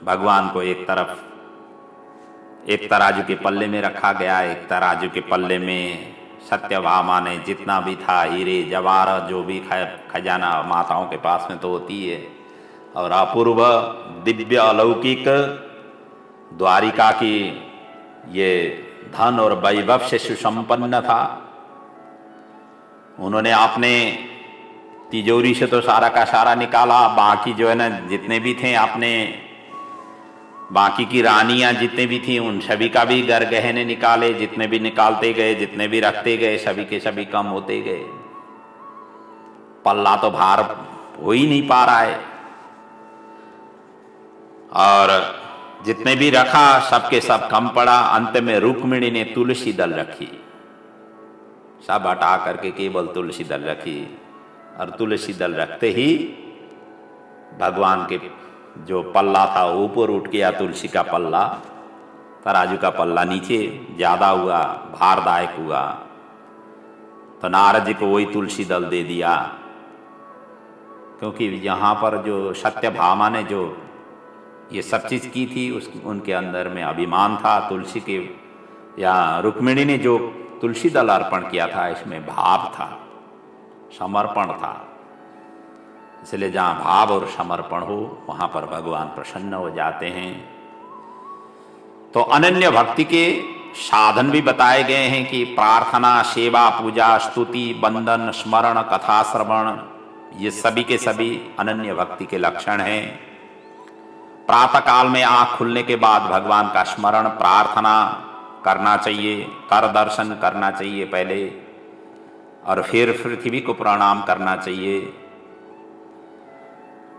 भगवान को एक तरफ एक तराजू के पल्ले में रखा गया, एक तराजू के पल्ले में सत्यभामा ने जितना भी था हीरे जवाहरात जो भी खजाना माताओं के पास में तो होती है, और अपूर्व दिव्य अलौकिक द्वारिका की ये धन और वैभव से सुसंपन्न था। उन्होंने अपने तिजोरी से तो सारा का सारा निकाला, बाकी जो है ना जितने भी थे अपने बाकी की रानियां जितने भी थी उन सभी का भी घर गहने निकाले, जितने भी निकालते गए, जितने भी रखते गए, सभी के सभी कम होते गए। पल्ला तो भार हो ही नहीं पा रहा है, और जितने भी रखा सबके सब कम पड़ा। अंत में रुक्मिणी ने तुलसी दल रखी, सब हटा करके केवल तुलसी दल रखी, और तुलसी दल रखते ही भगवान के जो पल्ला था ऊपर उठ गया, तुलसी का पल्ला, तराजू का पल्ला नीचे ज्यादा हुआ, भारदायक हुआ। तो नारद जी को वही तुलसी दल दे दिया, क्योंकि यहाँ पर जो सत्यभामा ने जो ये सब चीज की थी उनके अंदर में अभिमान था। तुलसी के या रुक्मिणी ने जो तुलसी दल अर्पण किया था इसमें भाव था, समर्पण था। इसलिए जहाँ भाव और समर्पण हो वहाँ पर भगवान प्रसन्न हो जाते हैं। तो अनन्य भक्ति के साधन भी बताए गए हैं कि प्रार्थना, सेवा, पूजा, स्तुति, बंदन, स्मरण, कथा श्रवण, ये सभी के सभी अनन्य भक्ति के लक्षण हैं। प्रातः काल में आँख खुलने के बाद भगवान का स्मरण, प्रार्थना, करना चाहिए, कर दर्शन करना चाहिए पहले, और फिर पृथ्वी को प्रणाम करना चाहिए।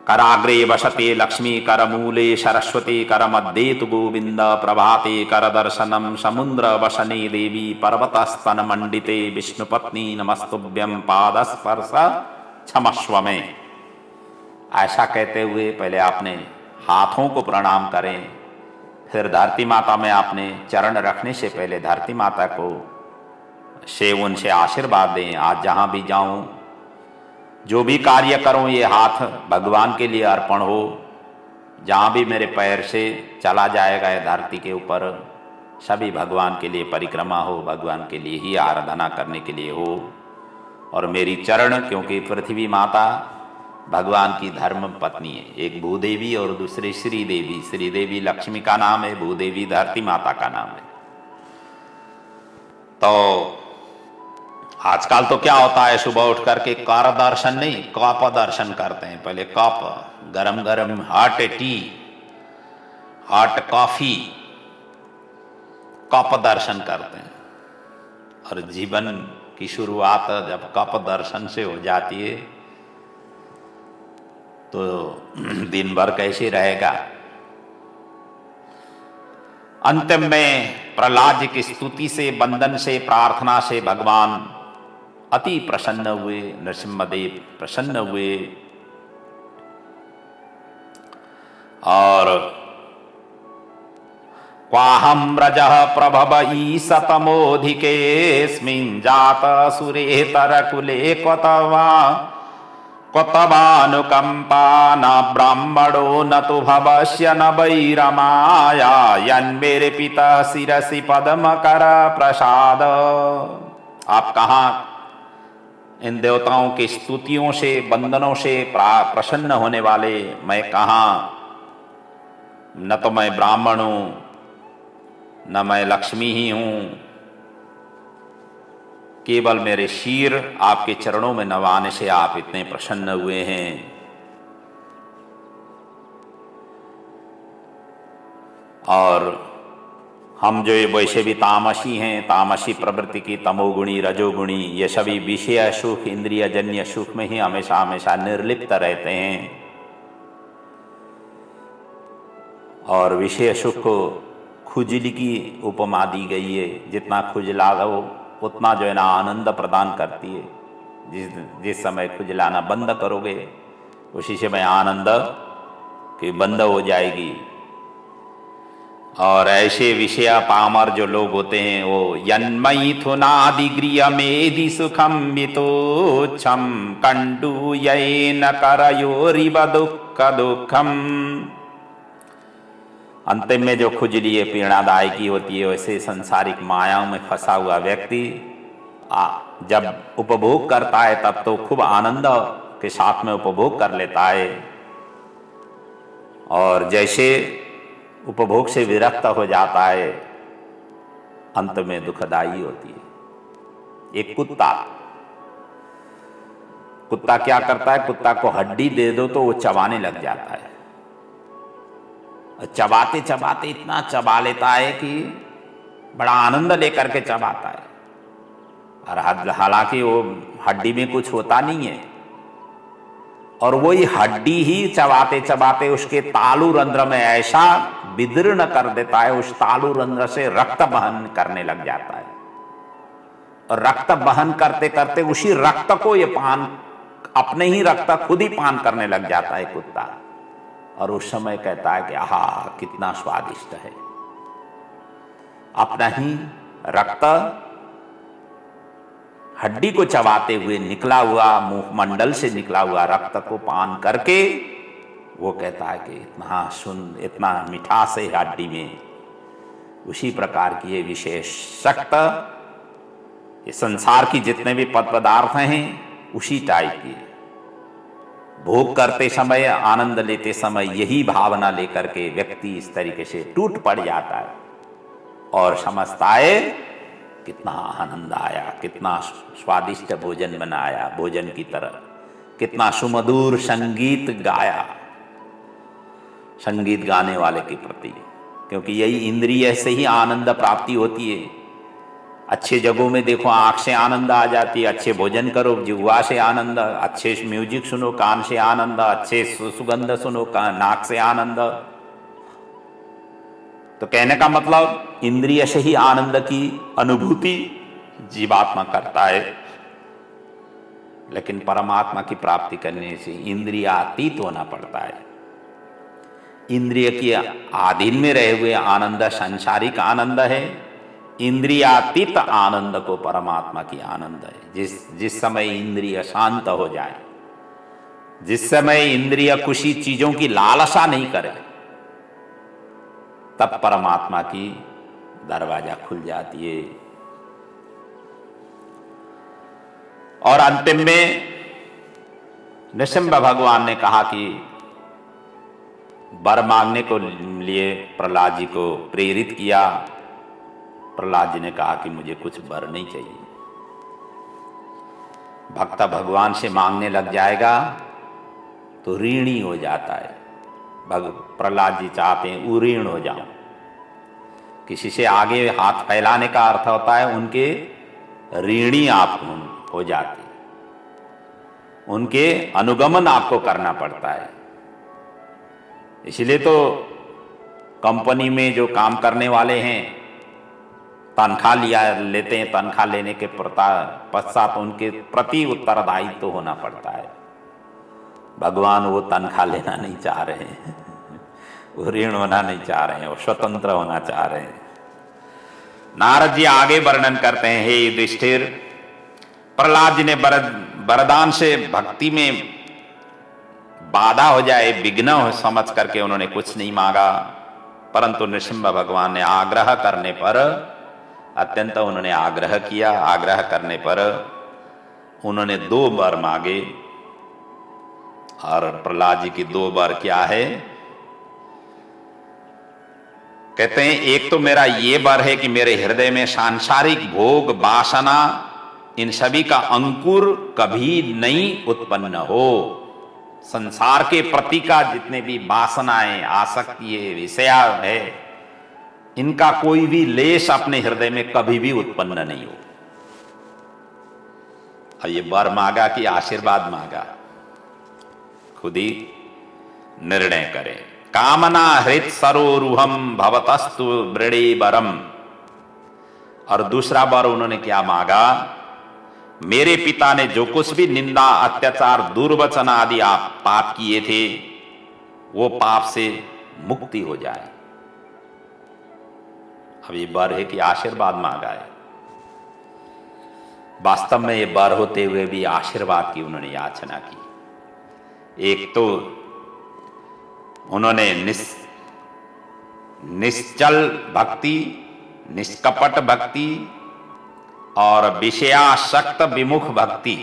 कराग्रे वसते लक्ष्मी, करमूले सरस्वती, करमध्ये तु गोविंद, प्रभाते कर दर्शनम, समुद्र वसने देवी, पर्वतस्तन मंडिते विष्णुपत्नी नमस्तुभ्यं, पादस्पर्श क्षमस्व में। ऐसा कहते हुए पहले आपने हाथों को प्रणाम करें, फिर धरती माता में आपने चरण रखने से पहले धरती माता को से उनसे आशीर्वाद दें। आज जहाँ भी जाऊं, जो भी कार्य करूं, ये हाथ भगवान के लिए अर्पण हो। जहाँ भी मेरे पैर से चला जाएगा ये धरती के ऊपर, सभी भगवान के लिए परिक्रमा हो, भगवान के लिए ही आराधना करने के लिए हो। और मेरी चरण, क्योंकि पृथ्वी माता भगवान की धर्म पत्नी है, एक भूदेवी और दूसरी श्रीदेवी। श्रीदेवी लक्ष्मी का नाम है, भूदेवी धरती माता का नाम है। तो आजकल तो क्या होता है, सुबह उठ करके कर दर्शन नहीं, कप दर्शन करते हैं। पहले कप, गरम गरम hot tea, hot coffee, cup दर्शन करते हैं। और जीवन की शुरुआत जब कप दर्शन से हो जाती है तो दिन भर कैसे रहेगा। अंतिम में प्रहलाद की स्तुति से, वंदन से, प्रार्थना से भगवान अति प्रसन्न हुए, नरसिम्हदेव प्रसन्न हुए। और क्वाहम रजः प्रभव ईशतमोधिकेऽस्मिन् जात सुरेतर कुले क्वतवा क्वतवानुकंपा न ब्राह्मणो न तो भवस्य न वैरमाया यन्मेरे पिता शिरसि पद्म कर प्रसाद। आप कहाँ इन देवताओं की स्तुतियों से, वंदनों से प्रसन्न होने वाले, मैं कहाँ, न तो मैं ब्राह्मण हूँ न मैं लक्ष्मी ही हूँ, केवल मेरे शीर आपके चरणों में नवाने से आप इतने प्रसन्न हुए हैं। और हम जो ये वैसे भी तामसी हैं, तामसी प्रवृत्ति की, तमोगुणी, रजोगुणी, ये सभी विषय सुख, इंद्रिय जन्य सुख में ही हमेशा हमेशा निर्लिप्त रहते हैं। और विषय सुख को खुजली की उपमा दी गई है। जितना खुजला दो उतना जो है ना आनंद प्रदान करती है। जिस समय खुजलाना बंद करोगे उसी समय आनंद की बंद हो जाएगी। और ऐसे विषय पामर जो लोग होते हैं वो यन्मैथुनादि गृहमेदि सुखम मितोच्छम कंडू येन करयोरिव दुःख दुःखम। अंतिम में जो खुजली है पीड़ादायकी होती है, वैसे संसारिक मायाओं में फंसा हुआ व्यक्ति जब उपभोग करता है तब तो खूब आनंद के साथ में उपभोग कर लेता है, और जैसे उपभोग से विरक्त हो जाता है अंत में दुखदाई होती है। एक कुत्ता क्या करता है, कुत्ता को हड्डी दे दो तो वो चबाने लग जाता है। चबाते चबाते इतना चबा लेता है कि बड़ा आनंद लेकर के चबाता है। और हालांकि वो हड्डी में कुछ होता नहीं है, और वही हड्डी ही चबाते चबाते उसके तालु रंध्र में ऐसा विदीर्ण कर देता है, उस तालु रंध्र से रक्त बहन करने लग जाता है। और रक्त बहन करते करते उसी रक्त को ये पान, अपने ही रक्त खुद ही पान करने लग जाता है कुत्ता। और उस समय कहता है कि आहा कितना स्वादिष्ट है। अपना ही रक्त हड्डी को चबाते हुए निकला हुआ, मुखमंडल से निकला हुआ रक्त को पान करके वो कहता है कि इतना मिठास है हड्डी में। उसी प्रकार की ये विशेष शक्त ये संसार की जितने भी पद पदार्थ हैं उसी टाइप की। भोग करते समय, आनंद लेते समय यही भावना लेकर के व्यक्ति इस तरीके से टूट पड़ जाता है और समझता है कितना आनंद आया, कितना स्वादिष्ट भोजन बनाया, भोजन की तरह कितना सुमधुर संगीत गाया। संगीत गाने वाले के प्रति क्योंकि यही इंद्रिय से ही आनंद प्राप्ति होती है। अच्छे जगहों में देखो आँख से आनंद आ जाती है, अच्छे भोजन करो जिह्वा से आनंद, अच्छे म्यूजिक सुनो कान से आनंद, अच्छे सुगंध सुनो नाक से आनंद। तो कहने का मतलब इंद्रिय से ही आनंद की अनुभूति जीवात्मा करता है, लेकिन परमात्मा की प्राप्ति करने से इंद्रियातीत होना पड़ता है। इंद्रिय के अधीन में रहे हुए आनंद सांसारिक आनंद है, इंद्रियातीत आनंद को परमात्मा की आनंद है। जिस समय इंद्रिय शांत हो जाए, जिस समय इंद्रिय खुशी चीजों की लालसा नहीं करे, तब परमात्मा की दरवाजा खुल जाती है। और अंतिम में नृसिंह भगवान ने कहा कि वर मांगने को लिए प्रहलाद जी को प्रेरित किया। प्रहलाद जी ने कहा कि मुझे कुछ वर नहीं चाहिए। भक्त भगवान से मांगने लग जाएगा तो ऋणी हो जाता है। प्रहलाद जी चाहते हैं उऋण हो जाऊं। किसी से आगे हाथ फैलाने का अर्थ होता है उनके ऋणी आप हो जाते, उनके अनुगमन आपको करना पड़ता है। इसलिए तो कंपनी में जो काम करने वाले हैं तनख्वाह लेते हैं, तनख्वाह लेने के पश्चात उनके प्रति उत्तरदायित्व तो होना पड़ता है। भगवान वो तनख्वाह लेना नहीं चाह रहे हैं, वो ऋण होना नहीं चाह रहे हैं, वो स्वतंत्र होना चाह रहे हैं। नारद जी आगे वर्णन करते हैं, हे युधिष्ठिर, प्रहलाद जी ने वरदान से भक्ति में बाधा हो जाए, विघ्न हो समझ करके उन्होंने कुछ नहीं मांगा, परंतु नृसिंह भगवान ने आग्रह करने पर, अत्यंत उन्होंने आग्रह किया। आग्रह करने पर उन्होंने 2 वर मांगे। और प्रहलाद जी की 2 वर क्या है? कहते हैं एक तो मेरा ये वर है कि मेरे हृदय में सांसारिक भोग वासना इन सभी का अंकुर कभी नहीं उत्पन्न हो। संसार के प्रति का जितने भी वासनाएं, आसक्ति है, विषया है, इनका कोई भी लेश अपने हृदय में कभी भी उत्पन्न नहीं हो। और ये वर मांगा कि आशीर्वाद मांगा, खुद ही निर्णय करें। कामना हृत सरोरुहम भवतस्तु वृणे वरम। और दूसरा वर उन्होंने क्या मांगा? मेरे पिता ने जो कुछ भी निंदा, अत्याचार, दुर्वचन आदि आप पाप किए थे, वो पाप से मुक्ति हो जाए। अब ये वर है कि आशीर्वाद मांगा है। वास्तव में ये वर होते हुए भी आशीर्वाद की उन्होंने याचना की। एक तो उन्होंने निश्चल भक्ति, निष्कपट भक्ति और विषयासक्त विमुख भक्ति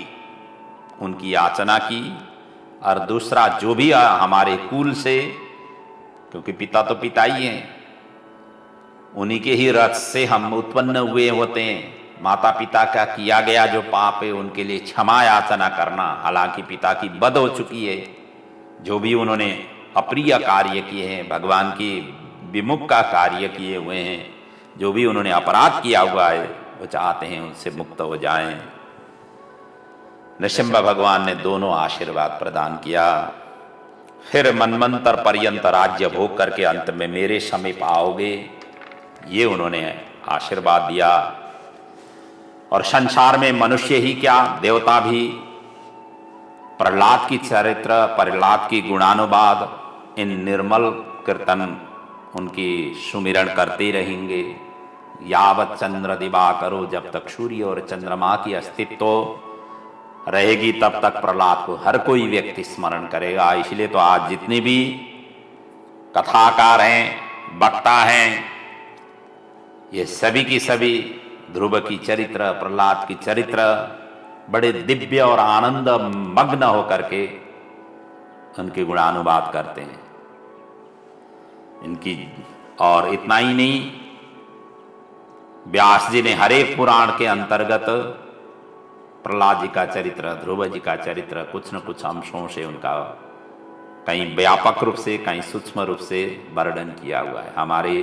उनकी याचना की। और दूसरा जो भी हमारे कुल से, क्योंकि पिता तो पिता ही हैं, उन्हीं के ही रथ से हम उत्पन्न हुए होते हैं। माता पिता का किया गया जो पाप है उनके लिए क्षमा याचना करना। हालांकि पिता की बद हो चुकी है, जो भी उन्होंने अप्रिय कार्य किए हैं, भगवान की विमुख का कार्य किए हुए हैं, जो भी उन्होंने अपराध किया हुआ है, वो चाहते हैं उनसे मुक्त हो जाएं। नृसिंह भगवान ने दोनों आशीर्वाद प्रदान किया। फिर मनमंतर पर्यंत राज्य भोग करके अंत में मेरे समीप आओगे, ये उन्होंने आशीर्वाद दिया। और संसार में मनुष्य ही क्या, देवता भी प्रहलाद की चरित्र, प्रहलाद की गुणानुवाद, इन निर्मल कीर्तन उनकी सुमिरण करते रहेंगे। यावत चंद्र दिवाकरो, जब तक सूर्य और चंद्रमा की अस्तित्व रहेगी तब तक प्रहलाद को हर कोई व्यक्ति स्मरण करेगा। इसलिए तो आज जितने भी कथाकार हैं, वक्ता हैं, ये सभी की सभी ध्रुव की चरित्र, प्रहलाद की चरित्र बड़े दिव्य और आनंद मग्न होकर के उनके गुणानुवाद करते हैं इनकी। और इतना ही नहीं, व्यास जी ने हर एक पुराण के अंतर्गत प्रहलाद जी का चरित्र, ध्रुव जी का चरित्र कुछ न कुछ अंशों से उनका कहीं व्यापक रूप से कहीं सूक्ष्म रूप से वर्णन किया हुआ है हमारे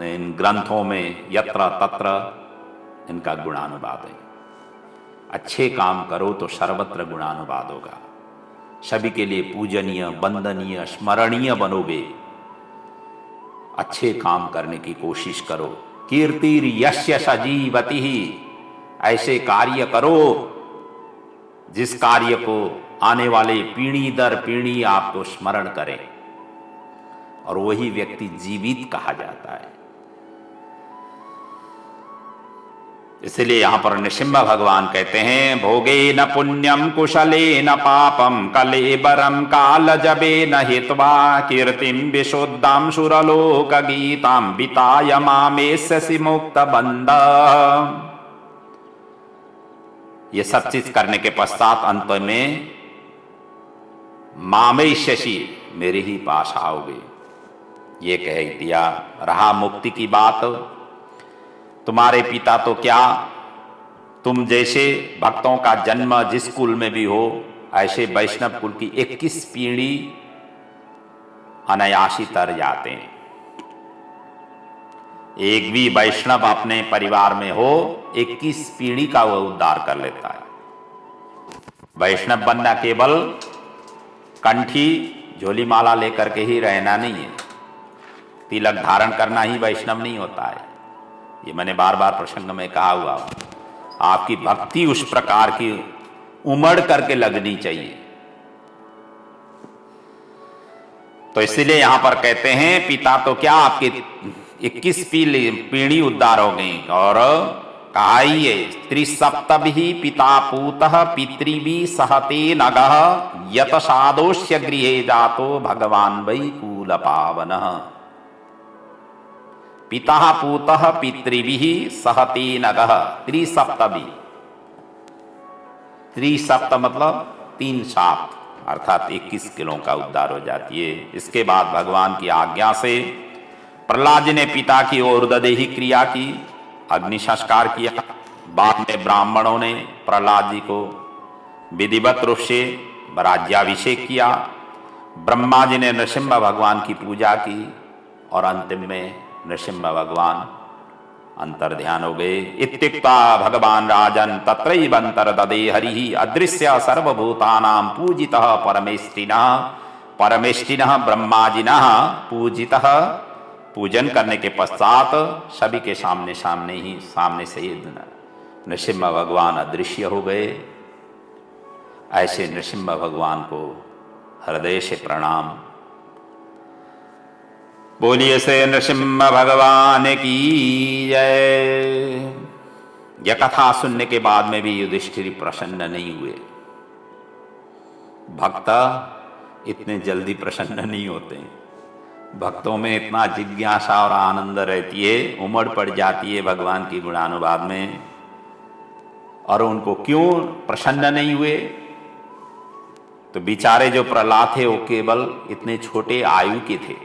इन ग्रंथों में। यत्र तत्र इनका गुणानुवाद है। अच्छे काम करो तो सर्वत्र गुणानुवाद होगा, सभी के लिए पूजनीय, वंदनीय, स्मरणीय बनोगे। अच्छे काम करने की कोशिश करो। कीर्तिर यस्य सजीवति, ऐसे कार्य करो जिस कार्य को आने वाले पीढ़ी दर पीढ़ी आपको स्मरण करें, और वही व्यक्ति जीवित कहा जाता है। इसलिए यहां पर नृसिंह भगवान कहते हैं, भोगे न पुण्यम कुशले न पापम कलेबरम काल जबे न हित्वा कीर्तिम विशुद्धाम सुरलोक गीताम विताय मामेस्य मुक्त बंद। ये सब चीज करने के पश्चात अंत में मामेश्यसी, मेरे ही पास आओगे, ये कह दिया। रहा मुक्ति की बात, तुम्हारे पिता तो क्या, तुम जैसे भक्तों का जन्म जिस कुल में भी हो, ऐसे वैष्णव कुल की 21 पीढ़ी अनायासी तर जाते हैं। एक भी वैष्णव अपने परिवार में हो, 21 पीढ़ी का वह उद्धार कर लेता है। वैष्णव बनना केवल कंठी झोली माला लेकर के ही रहना नहीं है, तिलक धारण करना ही वैष्णव नहीं होता है। ये मैंने बार बार प्रसंग में कहा हुआ, आपकी भक्ति उस प्रकार की उमड़ करके लगनी चाहिए। तो इसीलिए यहां पर कहते हैं, पिता तो क्या, आपके 21 पीढ़ी उद्धार हो गई। और कहा ही है, त्रिसप्तभि पिता पूतः पितृभि सहते नगः यत सादोष्य गृहे जातो भगवान वै कूल पावनः। पिता पूतः पितृभि सहते नगः, त्रिसप्तभि, त्रिसप्त मतलब 3 सात, अर्थात 21 किलों का उद्धार हो जाती है। इसके बाद भगवान की आज्ञा से प्रहलाद जी ने पिता की ओर ददेही क्रिया की, अग्नि संस्कार किया। बाद में ब्राह्मणों ने प्रहलाद जी को विधिवत रूप से राज्याभिषेक किया। ब्रह्मा जी ने नृसिंह भगवान की पूजा की, और अंतिम में नृसिंह भगवान अंतर्ध्यान हो गए। इत्युक्ता भगवान राजन तत्रैवंतर ददे हरि अदृश्य सर्वभूतानां पूजितः परमेष्टिनः, परमेष्टिनः ब्रह्माजिनः पूजितः। पूजन करने के पश्चात सभी के सामने सामने से ही नृसिंह भगवान अदृश्य हो गए। ऐसे नृसिंह भगवान को हृदय से प्रणाम। बोलिए से नृसिंह भगवान की जय। यह कथा सुनने के बाद में भी युधिष्ठिर प्रसन्न नहीं हुए। भक्त इतने जल्दी प्रसन्न नहीं होते हैं। भक्तों में इतना जिज्ञासा और आनंद रहती है, उमड़ पड़ जाती है भगवान की गुणानुवाद में। और उनको क्यों प्रसन्न नहीं हुए? तो बेचारे जो प्रहलाद थे वो केवल इतने छोटे आयु के थे,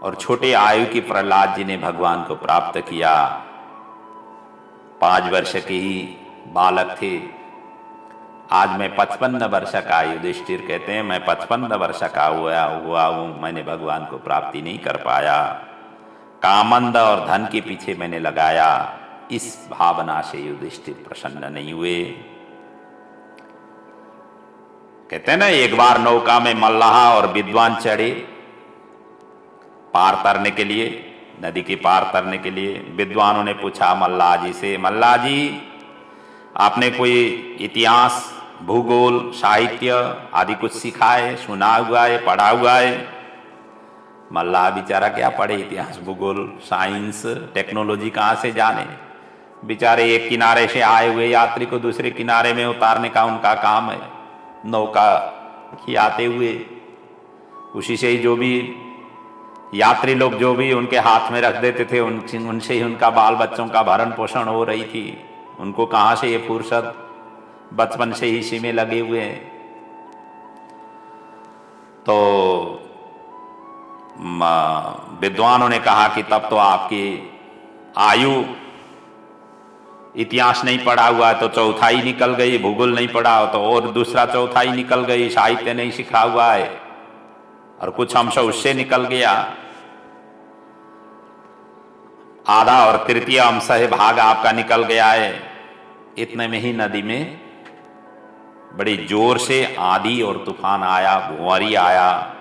और छोटे आयु के प्रहलाद जी ने भगवान को प्राप्त किया। 5 वर्ष के ही बालक थे। आज मैं 55 वर्ष का, युधिष्ठिर कहते हैं मैं 55 वर्ष का हुआ हूं, मैंने भगवान को प्राप्ति नहीं कर पाया, कामंद और धन के पीछे मैंने लगाया। इस भावना से युधिष्ठिर प्रसन्न नहीं हुए। कहते हैं ना, एक बार नौका में मल्लाह और विद्वान चढ़े पार तरने के लिए, नदी के पार तरने के लिए। विद्वानों ने पूछा मल्लाह जी से, मल्लाह जी आपने कोई इतिहास, भूगोल, साहित्य आदि कुछ सीखा है, सुना हुआ है, पढ़ा हुआ है? मल्लाह बेचारा क्या पढ़े, इतिहास, भूगोल, साइंस, टेक्नोलॉजी कहाँ से जाने। बेचारे एक किनारे से आए हुए यात्री को दूसरे किनारे में उतारने का उनका काम है, नौका खियाते हुए। उसी से ही जो भी यात्री लोग जो भी उनके हाथ में रख देते थे, उनसे ही उनका बाल बच्चों का भरण पोषण हो रही थी। उनको कहाँ से ये फुर्सत, बचपन से ही इसी में लगे हुए हैं। तो विद्वानों ने कहा कि तब तो आपकी आयु इतिहास नहीं पढ़ा हुआ तो चौथाई निकल गई, भूगोल नहीं पढ़ा हो तो और दूसरा चौथाई निकल गई, साहित्य नहीं सीखा हुआ है और कुछ अंश उससे निकल गया, आधा और तृतीय अंश है भाग आपका निकल गया है। इतने में ही नदी में बड़ी जोर से आंधी और तूफान आया, भुआरी आया।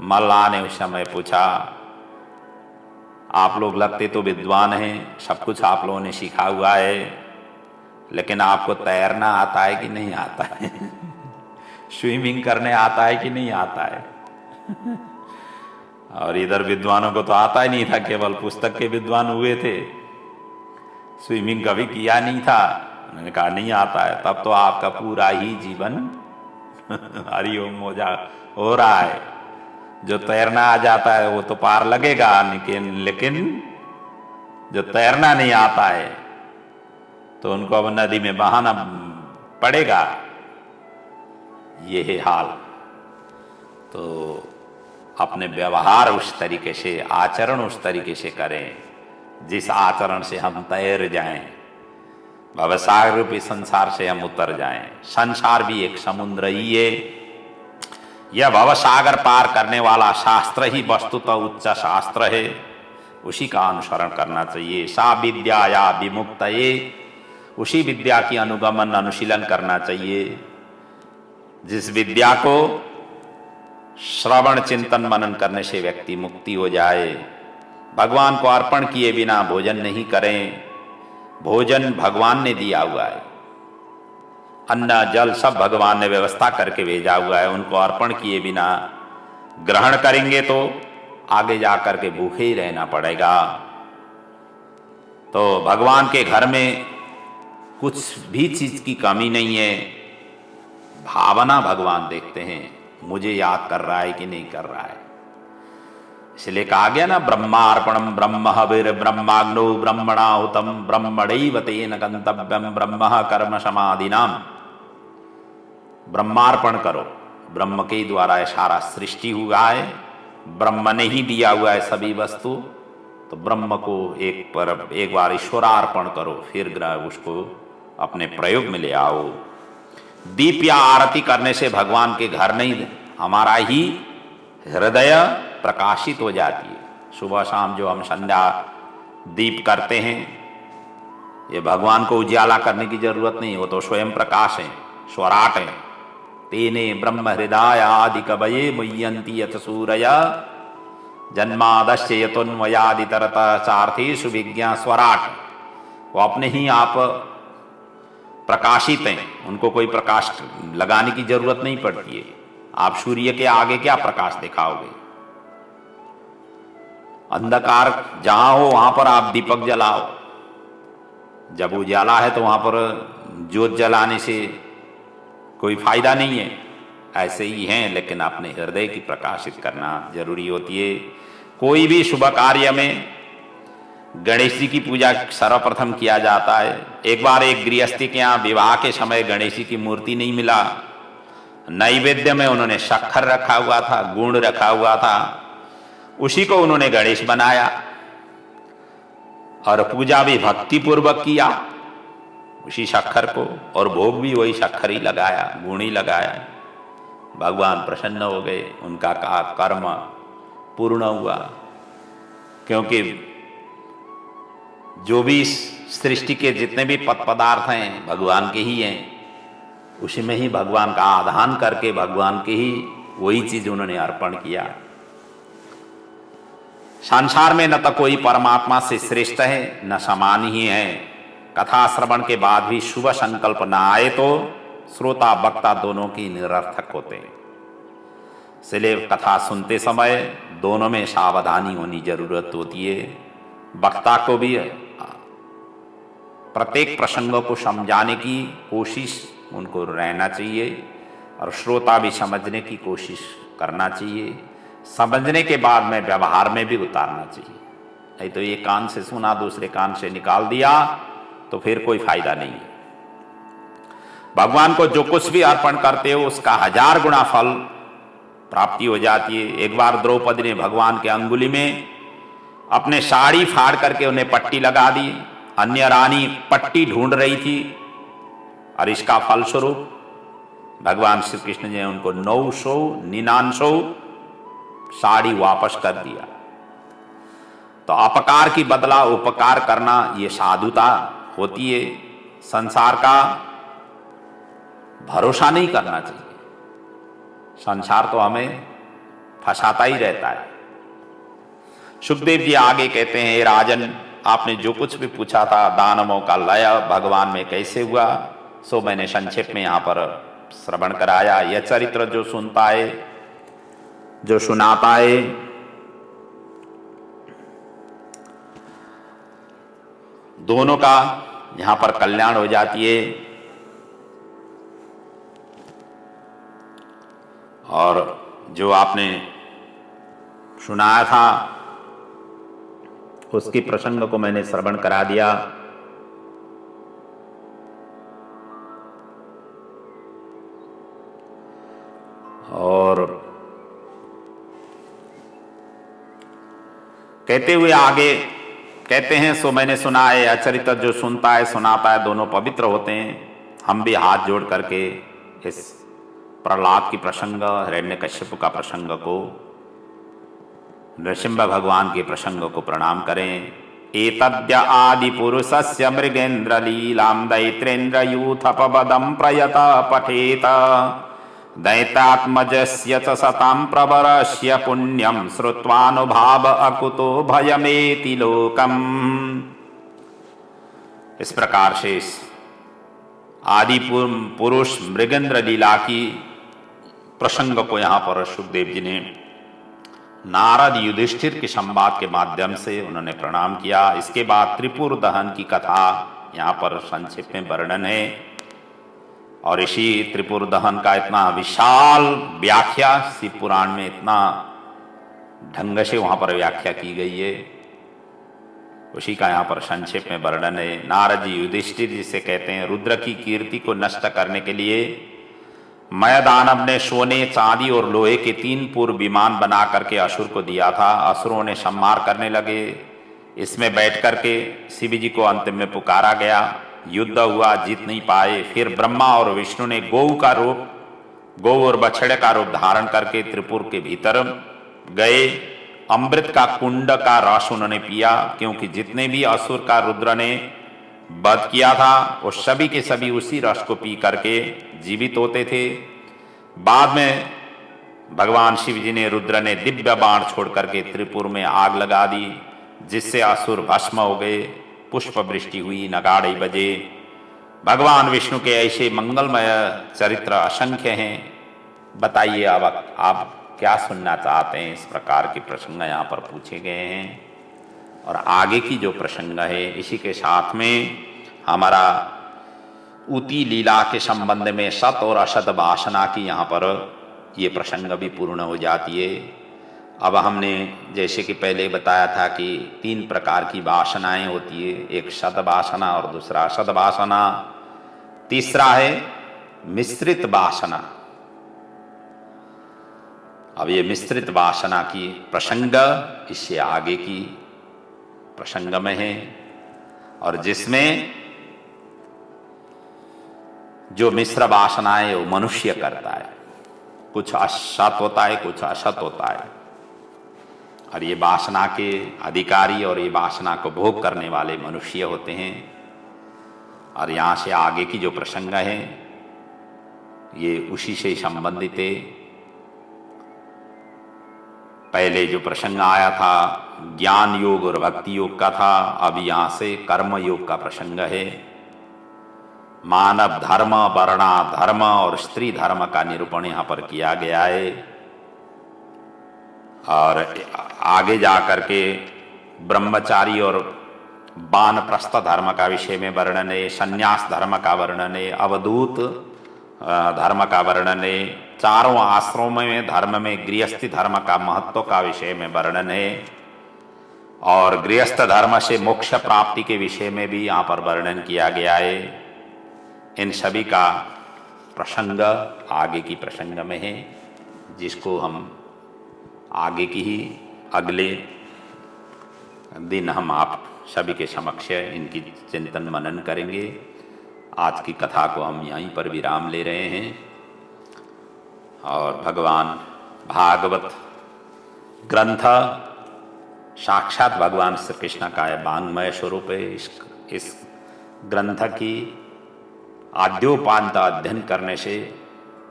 मल्लाह ने उस समय पूछा, आप लोग लगते तो विद्वान हैं, सब कुछ आप लोगों ने सीखा हुआ है, लेकिन आपको तैरना आता है कि नहीं आता है? स्विमिंग करने आता है कि नहीं आता है? और इधर विद्वानों को तो आता ही नहीं था, केवल पुस्तक के विद्वान हुए थे, स्विमिंग कभी किया नहीं था। उन्होंने कहा नहीं आता है। तब तो आपका पूरा ही जीवन हरिओम मोजा हो रहा है। जो तैरना आ जाता है वो तो पार लगेगा, लेकिन जो तैरना नहीं आता है तो उनको अब नदी में बहाना पड़ेगा। ये है हाल। तो अपने व्यवहार उस तरीके से, आचरण उस तरीके से करें जिस आचरण से हम तैर जाएं, भवसागर रूपी संसार से हम उतर जाएं। संसार भी एक समुद्र ही है। यह भवसागर पार करने वाला शास्त्र ही वस्तुतः उच्च शास्त्र है, उसी का अनुसरण करना चाहिए। सा विद्या या विमुक्तये, उसी विद्या की अनुगमन अनुशीलन करना चाहिए जिस विद्या को श्रवण चिंतन मनन करने से व्यक्ति मुक्ति हो जाए। भगवान को अर्पण किए बिना भोजन नहीं करें। भोजन भगवान ने दिया हुआ है, अन्न जल सब भगवान ने व्यवस्था करके भेजा हुआ है। उनको अर्पण किए बिना ग्रहण करेंगे तो आगे जाकर के भूखे ही रहना पड़ेगा। तो भगवान के घर में कुछ भी चीज की कमी नहीं है। भावना भगवान देखते हैं, मुझे याद कर रहा है कि नहीं कर रहा है। इसलिए कहा गया ना, ब्रह्मार्पणम ब्रह्म हविर ब्रह्माग्नो ब्रह्मणाहुतम ब्रह्मणैव तेन गंतव्यम ब्रह्म कर्म समाधिनाम। ब्रह्मार्पण करो, ब्रह्म के द्वारा सारा सृष्टि हुआ है, ब्रह्म ने ही दिया हुआ है सभी वस्तु। तो ब्रह्म को एक बार ईश्वरार्पण करो, फिर उसको अपने प्रयोग में ले आओ। दीप या आरती करने से भगवान के घर नहीं, हमारा ही हृदय प्रकाशित हो जाती है। सुबह शाम जो हम संध्या दीप करते हैं, ये भगवान को उजाला करने की जरूरत नहीं, वो तो स्वयं प्रकाश है, स्वराट है। तेने ब्रह्म हृदय आदि कवये मुह्यंती यत सूरया जन्मादस्य यतोन्वयादितरता चार्थेषु विज्ञा स्वराट। वो अपने ही आप प्रकाशित हैं, उनको कोई प्रकाश लगाने की जरूरत नहीं पड़ती है। आप सूर्य के आगे क्या प्रकाश दिखाओगे? अंधकार जहां हो वहां पर आप दीपक जलाओ। जब उजाला है तो वहां पर ज्योत जलाने से कोई फायदा नहीं है। ऐसे ही हैं, लेकिन अपने हृदय की प्रकाशित करना जरूरी होती है। कोई भी शुभ कार्य में गणेश जी की पूजा सर्वप्रथम किया जाता है। एक बार एक गृहस्थी के यहाँ विवाह के समय गणेश जी की मूर्ति नहीं मिला। नैवेद्य में उन्होंने शक्कर रखा हुआ था, गुड़ रखा हुआ था, उसी को उन्होंने गणेश बनाया और पूजा भी भक्ति पूर्वक किया उसी शक्कर को, और भोग भी वही शक्कर ही लगाया, गुण ही लगाया। भगवान प्रसन्न हो गए, उनका कर्म पूर्ण हुआ। क्योंकि जो भी सृष्टि के जितने भी पदार्थ हैं भगवान के ही हैं, उसी में ही भगवान का आधान करके भगवान के ही वही चीज उन्होंने अर्पण किया। संसार में न तो कोई परमात्मा से श्रेष्ठ है न समान ही है। कथा श्रवण के बाद भी शुभ संकल्प न आए तो श्रोता वक्ता दोनों की निरर्थक होते हैं। इसलिए कथा सुनते समय दोनों में सावधानी होनी जरूरत होती है। वक्ता को भी प्रत्येक प्रसंगों को समझाने की कोशिश उनको रहना चाहिए और श्रोता भी समझने की कोशिश करना चाहिए। समझने के बाद में व्यवहार में भी उतारना चाहिए। नहीं तो ये कान से सुना दूसरे कान से निकाल दिया तो फिर कोई फायदा नहीं है। भगवान को जो कुछ भी अर्पण करते हो उसका 1000 गुना फल प्राप्ति हो जाती है। एक बार द्रौपदी ने भगवान के अंगुली में अपने साड़ी फाड़ करके उन्हें पट्टी लगा दी अन्य रानी पट्टी ढूंढ रही थी और इसका फलस्वरूप भगवान श्री कृष्ण ने उनको 999 साड़ी वापस कर दिया। तो अपकार की बदला उपकार करना ये साधुता होती है। संसार का भरोसा नहीं करना चाहिए, संसार तो हमें फंसाता ही रहता है। सुखदेव जी आगे कहते हैं, राजन आपने जो कुछ भी पूछा था दानवों का लय भगवान में कैसे हुआ, सो मैंने संक्षेप में यहाँ पर श्रवण कराया। यह चरित्र जो सुनता है, जो सुनाता है, दोनों का यहाँ पर कल्याण हो जाती है। और जो आपने सुनाया था उसकी प्रसंग को मैंने श्रवण करा दिया। और कहते हुए आगे कहते हैं, सो मैंने सुना है अचरित जो सुनता है सुनाता है दोनों पवित्र होते हैं। हम भी हाथ जोड़ करके इस प्रहलाद की प्रसंग, हिरण्यकश्यप का प्रसंग को, नृसिंह भगवान के प्रसंग को प्रणाम करें। एतद्य आदि पुरुषस्य मृगेन्द्र लीलाम दैत्रेन्द्र यूथपदम प्रयत पठेत दैतात्मजस्य च सतां प्रवरस्य पुण्यं श्रुत्वानुभाव अकुतो भयमेति लोकम। इस प्रकार से इस आदि पुरुष मृगेन्द्र लीला की प्रसंग को यहाँ पर सुखदेव जी ने नारद युधिष्ठिर के संवाद के माध्यम से उन्होंने प्रणाम किया। इसके बाद त्रिपुर दहन की कथा यहाँ पर संक्षेप में वर्णन है। और इसी त्रिपुर दहन का इतना विशाल व्याख्या शिव पुराण में इतना ढंग से वहाँ पर व्याख्या की गई है, उसी का यहाँ पर संक्षेप में वर्णन है। नारद जी युधिष्ठिर जिसे कहते हैं, रुद्र की कीर्ति को नष्ट करने के लिए मय दानव ने सोने, चांदी और लोहे के 3 पूर्व विमान बना करके असुर को दिया था। असुरों ने संहार करने लगे। इसमें बैठ करके शिव जी को अंतिम में पुकारा गया। युद्ध हुआ, जीत नहीं पाए। फिर ब्रह्मा और विष्णु ने गौ और बछड़े का रूप धारण करके त्रिपुर के भीतर गए। अमृत का कुंड का रस उन्होंने पिया, क्योंकि जितने भी असुर का रुद्र ने वध किया था वो सभी के सभी उसी रस को पी करके जीवित होते थे। बाद में भगवान शिव जी ने, रुद्र ने दिव्य बाण छोड़ करके त्रिपुर में आग लगा दी, जिससे असुर भस्म हो गए। पुष्प वृष्टि हुई, नगाड़े बजे। भगवान विष्णु के ऐसे मंगलमय चरित्र असंख्य हैं। बताइए अब आप क्या सुनना चाहते हैं। इस प्रकार के प्रसंग यहाँ पर पूछे गए हैं। और आगे की जो प्रसंग है इसी के साथ में हमारा ऊती लीला के संबंध में सत और असत वासना की यहाँ पर ये प्रसंग भी पूर्ण हो जाती है। अब हमने जैसे कि पहले बताया था कि 3 प्रकार की वासनाएं होती है, एक सत वासना और दूसरा असत वासना, तीसरा है मिश्रित वासना। अब ये मिश्रित वासना की प्रसंग इससे आगे की प्रसंग में है, और जिसमें जो मिश्र वासना है वो मनुष्य करता है। कुछ असत होता है, कुछ असत होता है, और ये वासना के अधिकारी और ये वासना को भोग करने वाले मनुष्य होते हैं। और यहाँ से आगे की जो प्रसंग है ये उसी से संबंधित है। पहले जो प्रसंग आया था ज्ञान योग और भक्ति योग का था, अब यहाँ से कर्म योग का प्रसंग है। मानव धर्म, वर्णा धर्म और स्त्री धर्म का निरूपण यहाँ पर किया गया है। और आगे जा करके ब्रह्मचारी और वानप्रस्थ धर्म का विषय में वर्णन है, संन्यास धर्म का वर्णन है, अवधूत धर्म का वर्णन है, चारों आश्रमों में धर्म में गृहस्थी धर्म का महत्व का विषय में वर्णन है, और गृहस्थ धर्म से मोक्ष प्राप्ति के विषय में भी यहाँ पर वर्णन किया गया है। इन सभी का प्रसंग आगे की प्रसंग में है, जिसको हम आगे की ही अगले दिन हम आप सभी के समक्ष इनकी चिंतन मनन करेंगे। आज की कथा को हम यहीं पर विराम ले रहे हैं और भगवान भागवत ग्रंथ साक्षात भगवान श्री कृष्ण का वांग्मय स्वरूप है। इस ग्रंथ की आद्योपांत अध्ययन करने से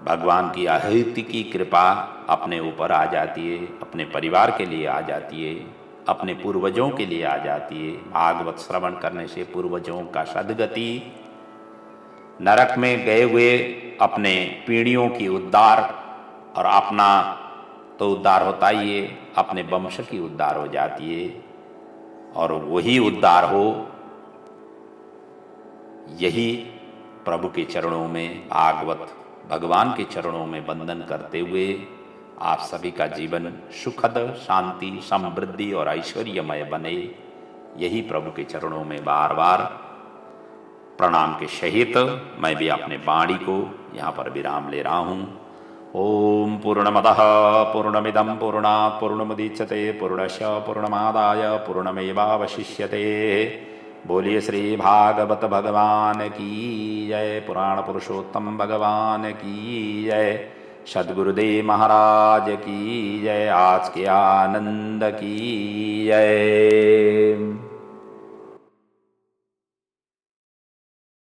भगवान की अहित की कृपा अपने ऊपर आ जाती है, अपने परिवार के लिए आ जाती है, अपने पूर्वजों के लिए आ जाती है। भागवत श्रवण करने से पूर्वजों का सद्गति, नरक में गए हुए अपने पीढ़ियों की उद्धार, और अपना तो उद्धार होता ही है, अपने वंश की उद्धार हो जाती है। और वही उद्धार हो, यही प्रभु के चरणों में, भागवत भगवान के चरणों में वंदन करते हुए आप सभी का जीवन सुखद, शांति, समृद्धि और ऐश्वर्यमय बने, यही प्रभु के चरणों में बार बार प्रणाम के सहित मैं भी अपने वाणी को यहाँ पर विराम ले रहा हूँ। ओम पूर्णमदः पूर्णमिदं पूर्णात् पूर्णमुदच्यते पूर्णस्य पूर्णमादाय पूर्णमेवावशिष्यते। बोलिए श्री भागवत भगवान की जय, पुराण पुरुषोत्तम भगवान की जय, सद्गुरुदेव महाराज की जय, आज के आनंद की जय।